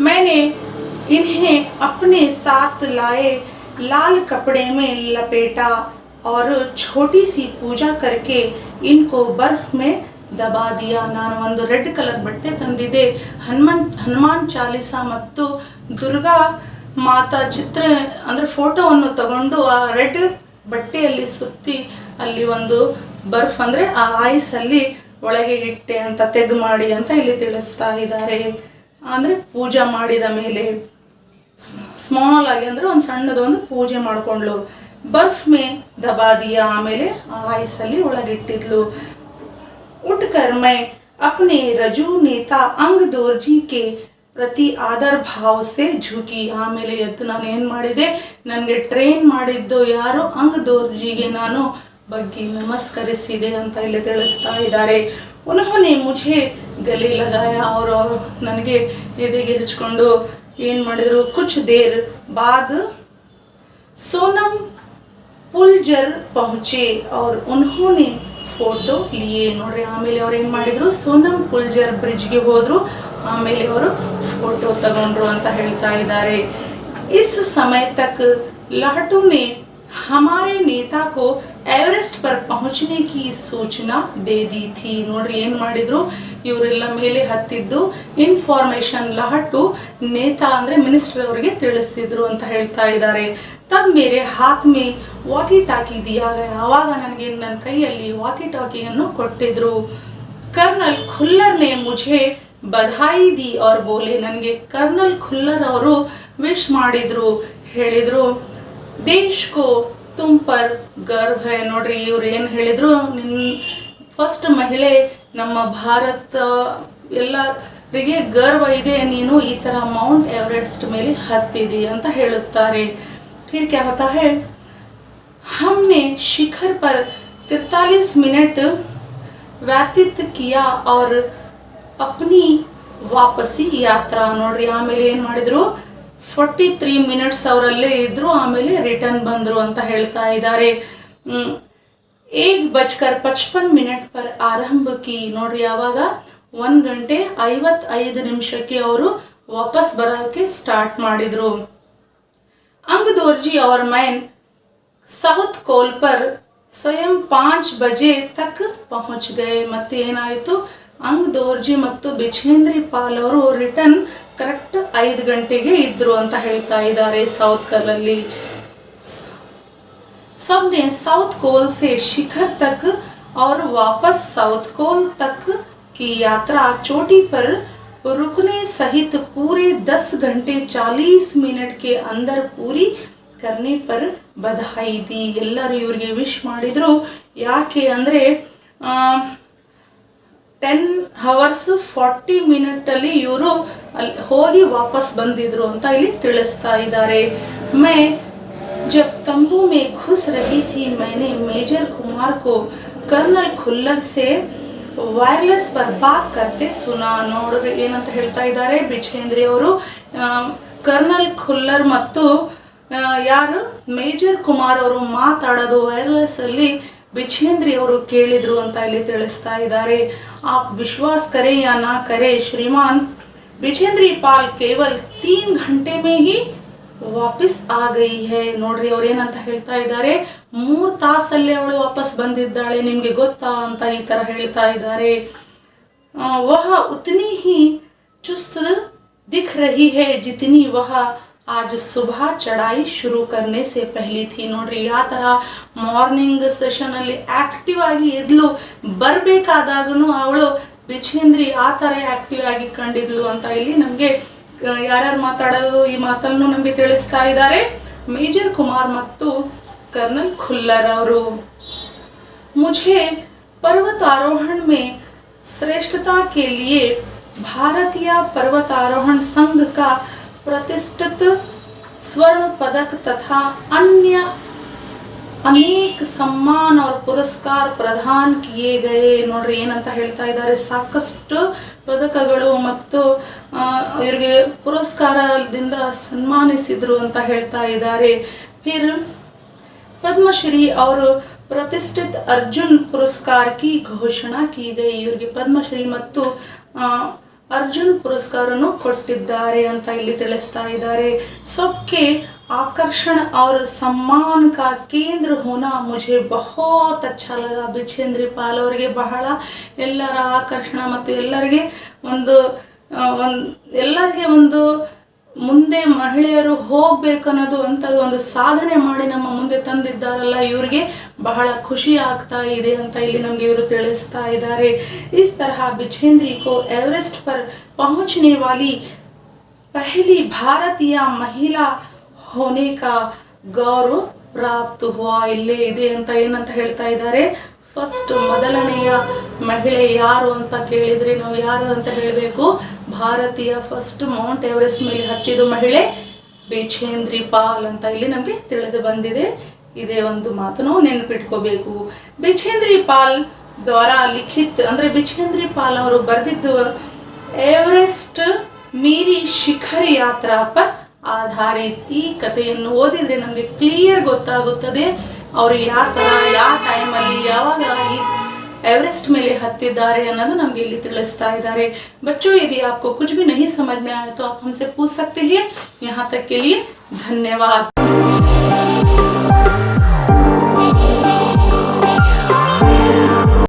मैंने इन्हें अपने साथ लाए लाल कपड़े में लपेटा और छोटी सी पूजा करके इनको बर्फ में दबा दिया. ನಾನು ಒಂದು ರೆಡ್ ಕಲರ್ ಬಟ್ಟೆ ತಂದಿದ್ದೆ, ಹನುಮಾನ್ ಚಾಲೀಸಾ ಮತ್ತು ದುರ್ಗಾ ಮಾತಾ ಚಿತ್ರ ಅಂದರೆ ಫೋಟೋವನ್ನು ತಗೊಂಡು ಆ ರೆಡ್ ಬಟ್ಟೆಯಲ್ಲಿ ಸುತ್ತಿ ಅಲ್ಲಿ ಒಂದು ಬರ್ಫ್ ಅಂದರೆ ಆ ಐಸಲ್ಲಿ ಒಳಗೆ ಇಟ್ಟೆ ಅಂತ ತೆಗ್ ಮಾಡಿ ಅಂತ ಇಲ್ಲಿ ತಿಳಿಸ್ತಾ ಇದ್ದಾರೆ. ಅಂದರೆ ಪೂಜೆ ಮಾಡಿದ ಮೇಲೆ ಸ್ಮಾಲ್ ಆಗಿ ಅಂದರೆ ಒಂದು ಸಣ್ಣದೊಂದು ಪೂಜೆ ಮಾಡಿಕೊಂಡ್ಲು. ಬರ್ಫ್ ಮೇ ದಬಾ ದಿಯಾ, ಆಮೇಲೆ ಆ ಐಸಲ್ಲಿ ಒಳಗಿಟ್ಟಿದ್ಲು. उठकर मैं अपने रजू नेता अंग दोर्जी के ಪ್ರತಿ ಆದರ್ ಭಾವ ಸೆ ಝುಕಿ. ಆಮೇಲೆ ಎದ್ದು ನಾನು ಏನು ಮಾಡಿದೆ, ನನಗೆ ಟ್ರೈನ್ ಮಾಡಿದ್ದು ಯಾರು ಅಂಗ್ ದೋರ್ಜಿಗೆ ನಾನು ಬಗ್ಗೆ ನಮಸ್ಕರಿಸಿದೆ ಅಂತ ಇಲ್ಲಿ ತಿಳಿಸ್ತಾ ಇದ್ದಾರೆ. ಉನ್ಹೋನೆ ಮುझे ಗಲೆ ಲಗಾಯ, ಅವರು ನನಗೆ ಎದೆಗೆ ಹಚ್ಕೊಂಡು ಏನು ಮಾಡಿದರು. ಕುಚ್ ದೇರ್ ಬಾದ್ सोनम पुलजर पहुँचे और उन्होंने ಫೋಟೋ ಲಿಯೇ. ನೋಡ್ರಿ, ಆಮೇಲೆ ಅವ್ರು ಏನು ಮಾಡಿದ್ರು, ಸೋನಮ್ ಪುಲ್ಜರ್ ಬ್ರಿಡ್ಜ್ಗೆ ಹೋದ್ರು, ಆಮೇಲೆ ಅವರು ಫೋಟೋ ತಗೊಂಡ್ರು ಅಂತ ಹೇಳ್ತಾ ಇದ್ದಾರೆ. इस समय तक लाटू ने हमारे नेता को एवरेस्ट पर पहुंचने की सूचना दे दी थी. ನೋಡ್ರಿ, ಏನು ಮಾಡಿದ್ರು, ಇವರೆಲ್ಲ ಮೇಲೆ ಹತ್ತಿದ್ದು ಇನ್ಫಾರ್ಮೇಶನ್ ಲಹಟು ನೇತಾ ಅಂದರೆ ಮಿನಿಸ್ಟರ್ ಅವರಿಗೆ ತಿಳಿಸಿದ್ರು ಅಂತ ಹೇಳ್ತಾ ಇದ್ದಾರೆ. तब मेरे हाथ में वाकी टाकी दिया गया. ಆವಾಗ ನನಗೆ ನನ್ನ ಕೈಯಲ್ಲಿ ವಾಕಿ ಟಾಕಿಯನ್ನು ಕೊಟ್ಟಿದ್ರು. कर्नल खुल्लर ने मुझे ಬಧಾಯಿ ದಿ और बोले ನನಗೆ कर्नल ಖುಲ್ಲರ್ ಅವರು ವಿಶ್ ಮಾಡಿದ್ರು, ಹೇಳಿದ್ರು ದೇಶ್ ಕೋ ತುಮ್ ಪರ್ ಗರ್ವ್ ಹೈ. ನೋಡ್ರಿ ಇವ್ರು ಏನು ಹೇಳಿದ್ರು, ಫಸ್ಟ್ ಮಹಿಳೆ ನಮ್ಮ ಭಾರತ ಎಲ್ಲರಿಗೆ ಗರ್ವ ಇದೆ, ನೀನು ಈ ಥರ ಮೌಂಟ್ ಎವರೆಸ್ಟ್ ಮೇಲೆ ಹತ್ತಿದಿ ಅಂತ ಹೇಳುತ್ತಾರೆ. फिर क्या होता है, हमने शिखर पर 43 मिनट व्यतीत किया और अपनी वापसी यात्रा. ನೋಡ್ರಿ ಆಮೇಲೆ ಏನು ಮಾಡಿದ್ರು, 43 ಮಿನಿಟ್ಸ್ ಅವರಲ್ಲೇ ಇದ್ರು, ಆಮೇಲೆ ರಿಟರ್ನ್ ಬಂದರು ಅಂತ ಹೇಳ್ತಾ ಇದ್ದಾರೆ. 1:55 पर ಆರಂಭ ಕಿ. ನೋಡ್ರಿ ಆವಾಗ 1 ಗಂಟೆ 55 ನಿಮಿಷಕ್ಕೆ ಅವರು ವಾಪಸ್ ಬರೋಕ್ಕೆ ಸ್ಟಾರ್ಟ್ ಮಾಡಿದ್ರು. अंग दोर्जी और मैं साउथ कोल पर स्वयं 5 बजे तक पहुंच गए. ಮತ್ತೆ ಏನಾಯಿತು, ಅಂಗ್ ದೋರ್ಜಿ ಮತ್ತು ಬಿಚೇಂದ್ರಿ ಪಾಲ್ ಅವರು ರಿಟರ್ನ್ ಕರೆಕ್ಟ್ 5 ಗಂಟೆಗೆ ಇದ್ರು ಅಂತ ಹೇಳ್ತಾ ಇದ್ದಾರೆ ಸೌತ್ ಕಲಲ್ಲಿ. सबने साउथ कोल से शिखर तक और वापस साउथ कोल तक की यात्रा चोटी पर रुकने सहित पूरे 10 घंटे 40 मिनट के अंदर पूरी करने पर बधाई दी. ಎಲ್ಲರೂ ಇವರಿಗೆ ವಿಶ್ ಮಾಡಿದ್ರು. ಯಾಕೆ ಅಂದರೆ 10 hours 40 minutes ಅಲ್ಲಿ ಇವರು ಅಲ್ಲಿ ಹೋಗಿ ವಾಪಸ್ ಬಂದಿದ್ರು ಅಂತ ಇಲ್ಲಿ ತಿಳಿಸ್ತಾ ಇದ್ದಾರೆ. मैं जब तंबू में घुस रही थी मैंने मेजर कुमार को कर्नल खुल्लर से ವೈರ್ಲೆಸ್ पर बात करते सुना. ನೋಡ್ರಿ ಏನಂತ ಹೇಳ್ತಾ ಇದ್ದಾರೆ ಬಿಚೇಂದ್ರಿ ಅವರು, ಕರ್ನಲ್ ಖುಲ್ಲರ್ ಮತ್ತು ಯಾರು ಮೇಜರ್ ಕುಮಾರ್ ಅವರು ಮಾತಾಡೋದು ವೈರ್ಲೆಸ್ ಅಲ್ಲಿ ಬಿಚೇಂದ್ರಿ ಅವರು ಕೇಳಿದ್ರು ಅಂತ ಇಲ್ಲಿ ತಿಳಿಸ್ತಾ ಇದ್ದಾರೆ. आप विश्वास करें या ना करें श्रीमान बिचेंद्री पाल केवल 3 घंटे में ही ವಾಪಸ್ ಆ ಗई है. ನೋಡ್ರಿ ಅವ್ರು ಏನಂತ ಹೇಳ್ತಾ ಇದ್ದಾರೆ, 3 ತಾಸಲ್ಲೇ ಅವಳು ವಾಪಸ್ ಬಂದಿದ್ದಾಳೆ, ನಿಮ್ಗೆ ಗೊತ್ತಾ ಅಂತ ಈ ತರ ಹೇಳ್ತಾ ಇದ್ದಾರೆ. वह उतनी ही चुस्त दिख रही है जितनी वह आज सुबह चढ़ाई शुरू करने से पहली थी. ನೋಡ್ರಿ ಆ ತರ ಮಾರ್ನಿಂಗ್ ಸೆಷನ್ ಅಲ್ಲಿ ಆಕ್ಟಿವ್ ಆಗಿ ಇದ್ಲು, ಬರ್ಬೇಕಾದಾಗನು ಅವಳು ಬಿಚೇಂದ್ರಿ ಆ ತರ ಆಕ್ಟಿವ್ ಆಗಿ ಕಂಡಿದ್ಲು ಅಂತ ಇಲ್ಲಿ ನಮ್ಗೆ ಯಾರ್ಯಾರು ಮಾತಾಡೋದು ಈ ಮಾತನ್ನು ನಮಗೆ ತಿಳಿಸ್ತಾ ಇದ್ದಾರೆ, ಮೇಜರ್ ಕುಮಾರ್ ಮತ್ತು कर्नल खुल्लर ಅವರು. मुझे पर्वतारोहण में श्रेष्ठता के लिए भारतीय पर्वतारोहण संघ का प्रतिष्ठित स्वर्ण पदक तथा अन्य अनेक सम्मान और पुरस्कार प्रदान किए गए. ನೋಡ್ರಿ ಏನಂತ ಹೇಳ್ತಾ ಇದ್ದಾರೆ, ಸಾಕಷ್ಟು ಪದಕಗಳು ಮತ್ತು ಇವರಿಗೆ ಪುರಸ್ಕಾರದಿಂದ ಸನ್ಮಾನಿಸಿದ್ರು ಅಂತ ಹೇಳ್ತಾ ಇದ್ದಾರೆ. फिर पद्मश्री और प्रतिष्ठित अर्जुन पुरस्कार की घोषणा की गई. ಇವರಿಗೆ ಪದ್ಮಶ್ರೀ ಮತ್ತು अर्जुन पुरस्कारನ್ನು ಕೊಟ್ಟಿದ್ದಾರೆ ಅಂತ ಇಲ್ಲಿ ತಿಳಿಸ್ತಾ ಇದ್ದಾರೆ. सबके आकर्षण और सम्मान का केंद्र होना मुझे बहुत अच्छा लगा. ಬಿಚೇಂದ್ರಿ ಪಾಲ್ ಅವರಿಗೆ ಬಹಳ ಎಲ್ಲರ ಆಕರ್ಷಣ ಮತ್ತು ಎಲ್ಲರಿಗೆ ಒಂದು ಮುಂದೆ ಮಹಿಳೆಯರು ಹೋಗ್ಬೇಕು ಅನ್ನೋದು ಅಂತದ್ದು ಒಂದು ಸಾಧನೆ ಮಾಡಿ ನಮ್ಮ ಮುಂದೆ ತಂದಿದ್ದಾರಲ್ಲ, ಇವರಿಗೆ ಬಹಳ ಖುಷಿ ಆಗ್ತಾ ಇದೆ ಅಂತ ಇಲ್ಲಿ ನಮಗೆ ಇವರು ತಿಳಿಸ್ತಾ ಇದ್ದಾರೆ. इस तरह बिचेंद्री को एवरेस्ट पर पहुंचने वाली पहली भारतीय महिला होने का गौरव प्राप्त हुआ. ಇಲ್ಲೇ ಇದೆ ಅಂತ ಏನಂತ ಹೇಳ್ತಾ ಇದ್ದಾರೆ, ಫಸ್ಟ್ ಮೊದಲನೆಯ ಮಹಿಳೆ ಯಾರು ಅಂತ ಕೇಳಿದ್ರೆ ನಾವು ಯಾರು ಅಂತ ಹೇಳಬೇಕು, ಭಾರತೀಯ ಫಸ್ಟ್ ಮೌಂಟ್ ಎವರೆಸ್ಟ್ ಮೇಲೆ ಹತ್ತಿದ ಮಹಿಳೆ ಬಿಚೇಂದ್ರಿ ಪಾಲ್ ಅಂತ ಇಲ್ಲಿ ನಮಗೆ ತಿಳಿದು ಬಂದಿದೆ. ಇದೇ ಒಂದು ಮಾತನ್ನು ನೆನಪಿಟ್ಕೋಬೇಕು. ಬಿಚೇಂದ್ರಿ ಪಾಲ್ ದ್ವಾರ ಲಿಖಿತ್ ಅಂದ್ರೆ ಬಿಚೇಂದ್ರಿ ಪಾಲ್ ಅವರು ಬರೆದಿದ್ದು ಎವರೆಸ್ಟ್ ಮೀರಿ ಶಿಖರ್ ಯಾತ್ರಾ ಪರ್ ಆಧಾರಿತ. ಈ ಕಥೆಯನ್ನು ಓದಿದ್ರೆ ನಮಗೆ ಕ್ಲಿಯರ್ ಗೊತ್ತಾಗುತ್ತದೆ ಅವರು ಯಾವ ತರ ಯಾವ ಟೈಮಲ್ಲಿ ಯಾವಾಗ ಈ एवरेस्ट ಮೇಲೆ ಹತ್ತಿದ್ದಾರೆ ಅನ್ನೋದು ನಮಗೆ ಇಲ್ಲಿ ತಿಳಿಸ್ತಾ ಇದ್ದಾರೆ. बच्चों यदि आपको कुछ भी नहीं समझ में आया तो आप हमसे पूछ सकते हैं. यहाँ तक के लिए धन्यवाद.